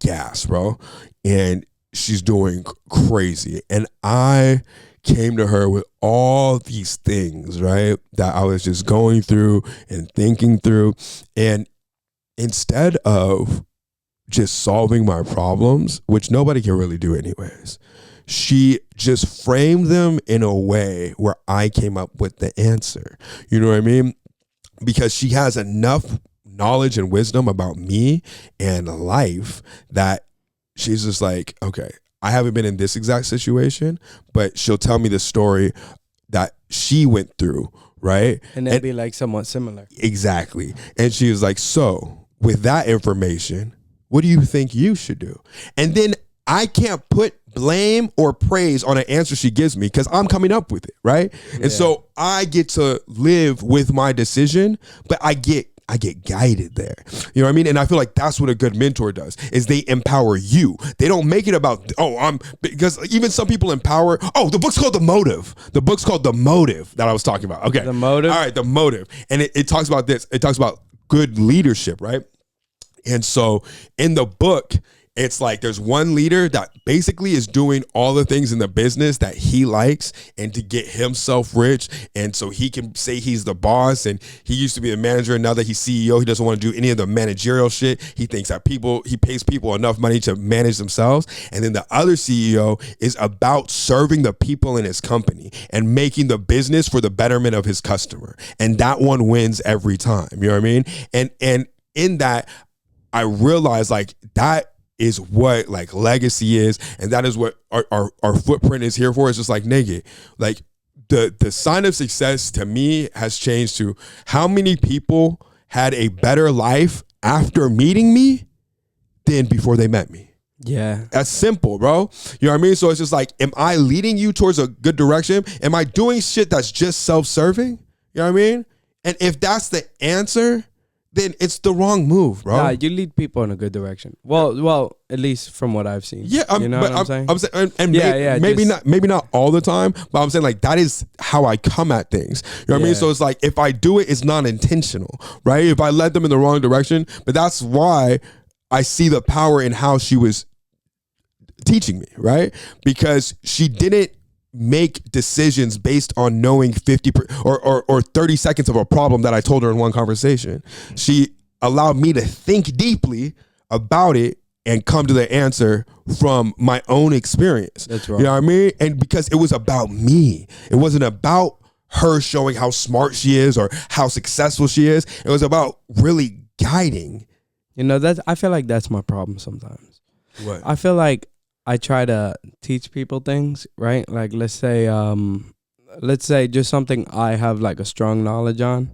Gas, bro. And she's doing crazy. And I came to her with all these things, right? That I was just going through and thinking through. And instead of just solving my problems, which nobody can really do anyways, she just framed them in a way where I came up with the answer. You know what I mean? Because she has enough knowledge and wisdom about me and life that she's just like, okay, I haven't been in this exact situation, but she'll tell me the story that she went through, right? And that'd be like somewhat similar. Exactly. And she was like, so with that information, what do you think you should do? And then I can't put blame or praise on an answer she gives me because I'm coming up with it, right? And so I get to live with my decision, but I get guided there. You know what I mean? And I feel like that's what a good mentor does, is they empower you. They don't make it about, because even some people empower, the book's called The Motive. The book's called The Motive that I was talking about. Okay. The Motive? All right, The Motive. And it talks about this. It talks about good leadership, right? And so in the book, it's like there's one leader that basically is doing all the things in the business that he likes and to get himself rich. And so he can say he's the boss, and he used to be a manager. And now that he's CEO, he doesn't want to do any of the managerial shit. He thinks that he pays people enough money to manage themselves. And then the other CEO is about serving the people in his company and making the business for the betterment of his customer. And that one wins every time. You know what I mean? And in that, I realized like that is what like legacy is, and that is what our footprint is here for. It's just like, nigga, like the sign of success to me has changed to how many people had a better life after meeting me than before they met me. Yeah. That's simple, bro. You know what I mean? So it's just like, am I leading you towards a good direction? Am I doing shit that's just self-serving? You know what I mean? And if that's the answer, then it's the wrong move, bro. Nah, you lead people in a good direction. Well, at least from what I've seen. Yeah, you know what I'm saying? I'm saying, and maybe not all the time, but I'm saying like that is how I come at things. You know what I mean? So it's like if I do it, it's not intentional, right? If I led them in the wrong direction, but that's why I see the power in how she was teaching me, right? Because she didn't make decisions based on knowing 50 or 30 seconds of a problem that I told her in one conversation. She allowed me to think deeply about it and come to the answer from my own experience. That's right. You know what I mean? And because it was about me. It wasn't about her showing how smart she is or how successful she is. It was about really guiding. You know, I feel like that's my problem sometimes. What? I feel like I try to teach people things, right? Like let's say just something I have like a strong knowledge on,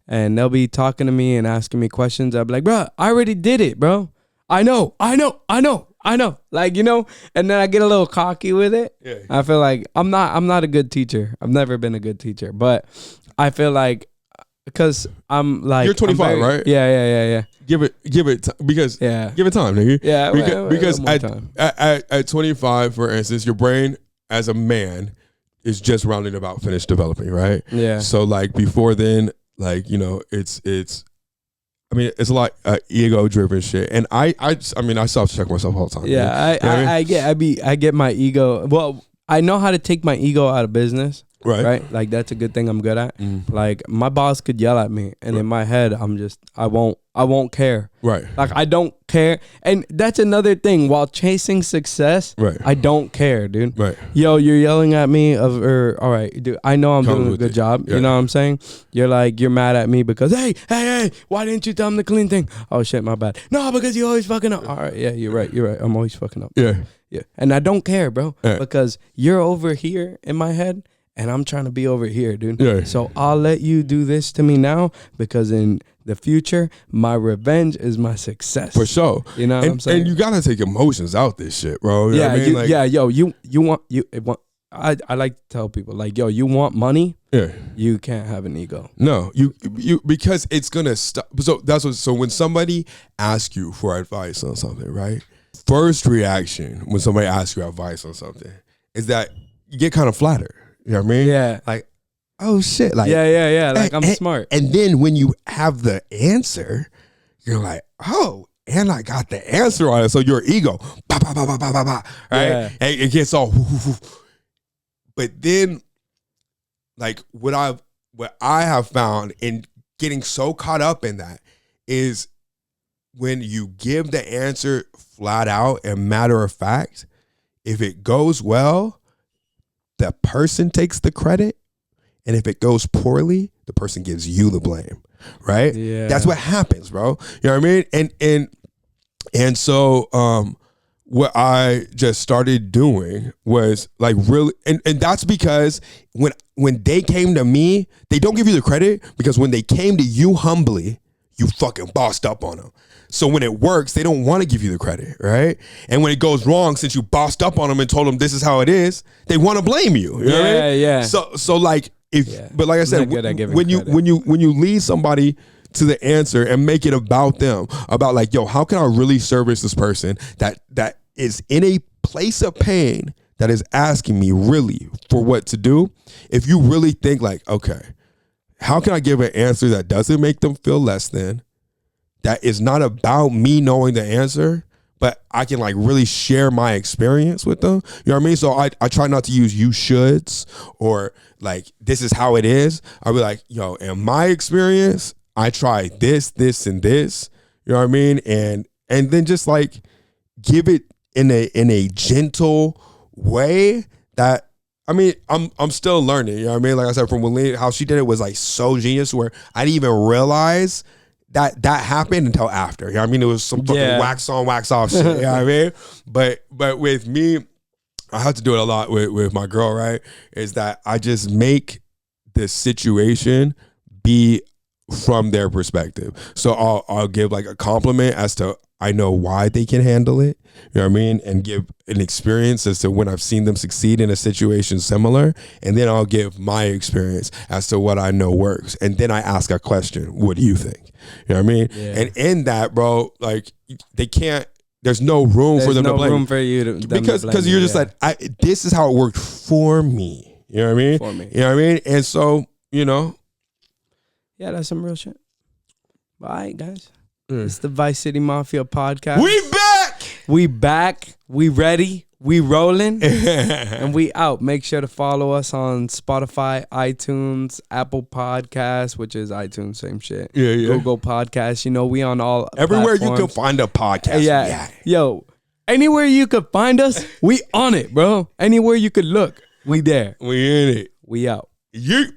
and they'll be talking to me and asking me questions. I'll be like, bro, I already did it, bro. I know. Like, you know, and then I get a little cocky with it. Yeah. I feel like I'm not a good teacher. I've never been a good teacher, but I feel like because I'm like, you're 25, right? Yeah. give it because give it time, nigga. Yeah, because at 25, for instance, your brain as a man is just rounding about finished developing, right? Yeah. So like before then, like, you know, it's I mean, it's a lot ego driven shit, and I self-check myself all the time. Yeah, I get my ego. Well, I know how to take my ego out of business. Right. Like that's a good thing I'm good at. Like my boss could yell at me, and in my head, I won't care. Right. Like I don't care, and that's another thing. While chasing success, I don't care, dude. Right. Yo, you're yelling at me all right, dude. I know I'm doing a good job. Yeah. You know what I'm saying? You're mad at me because hey, why didn't you tell him the clean thing? Oh shit, my bad. No, because you always fucking up. All right, yeah, you're right. I'm always fucking up. Yeah. Yeah, and I don't care, bro, because you're over here in my head. And I'm trying to be over here, dude. Yeah. So I'll let you do this to me now because in the future, my revenge is my success. For sure. You know what I'm saying? And you gotta take emotions out this shit, bro. You know what I mean? I like to tell people, like, yo, you want money? Yeah. You can't have an ego. No, you because it's gonna stop. So when somebody asks you for advice on something, right? First reaction when somebody asks you advice on something is that you get kind of flattered. You know what I mean? Yeah. Like, oh shit. Like, yeah. Like I'm smart. And then when you have the answer, you're like, oh, and I got the answer on it. So your ego, right? Yeah. And it gets all. But then, like what I have found in getting so caught up in that is when you give the answer flat out and matter of fact, if it goes well, the person takes the credit, and if it goes poorly, the person gives you the blame, right? Yeah, that's what happens, bro. You know what I mean? And so what I just started doing was like really, and that's because when they came to me, they don't give you the credit because when they came to you humbly, you fucking bossed up on them. So when it works, they don't want to give you the credit, right? And when it goes wrong, since you bossed up on them and told them this is how it is, they want to blame you. You know what I mean? Yeah. So like but like I said, when you lead somebody to the answer and make it about them, about like, yo, how can I really service this person that is in a place of pain that is asking me really for what to do? If you really think like, okay, how can I give an answer that doesn't make them feel less than? That is not about me knowing the answer, but I can like really share my experience with them. You know what I mean? So I try not to use you shoulds or like, this is how it is. I'll be like, yo, in my experience, I tried this, and this. You know what I mean? And then just like give it in a gentle way that, I mean, I'm still learning. You know what I mean? Like I said, from Willeen, how she did it was like so genius where I didn't even realize that happened until after. You know what I mean? It was some fucking wax on, wax off shit. You know what I mean? But with me, I have to do it a lot with my girl, right? Is that I just make the situation be from their perspective. So I'll give like a compliment as to I know why they can handle it. You know what I mean? And give an experience as to when I've seen them succeed in a situation similar. And then I'll give my experience as to what I know works. And then I ask a question, what do you think? You know what I mean? Yeah. And in that, bro, like they can't, there's no room for them to blame. There's no room for you to because you're just like, this is how it worked for me. You know what I mean? For me. You know what I mean? And so, you know. Yeah, that's some real shit. All right, guys. It's the Vice City Mafia podcast. We back. We ready. We rolling. And we out. Make sure to follow us on Spotify, iTunes, Apple Podcasts, which is iTunes, same shit. Yeah. Google Podcasts. You know, we on all everywhere platforms. You can find a podcast. Yeah. Yo, anywhere you could find us, we on it, bro. Anywhere you could look, we there. We in it. We out. You.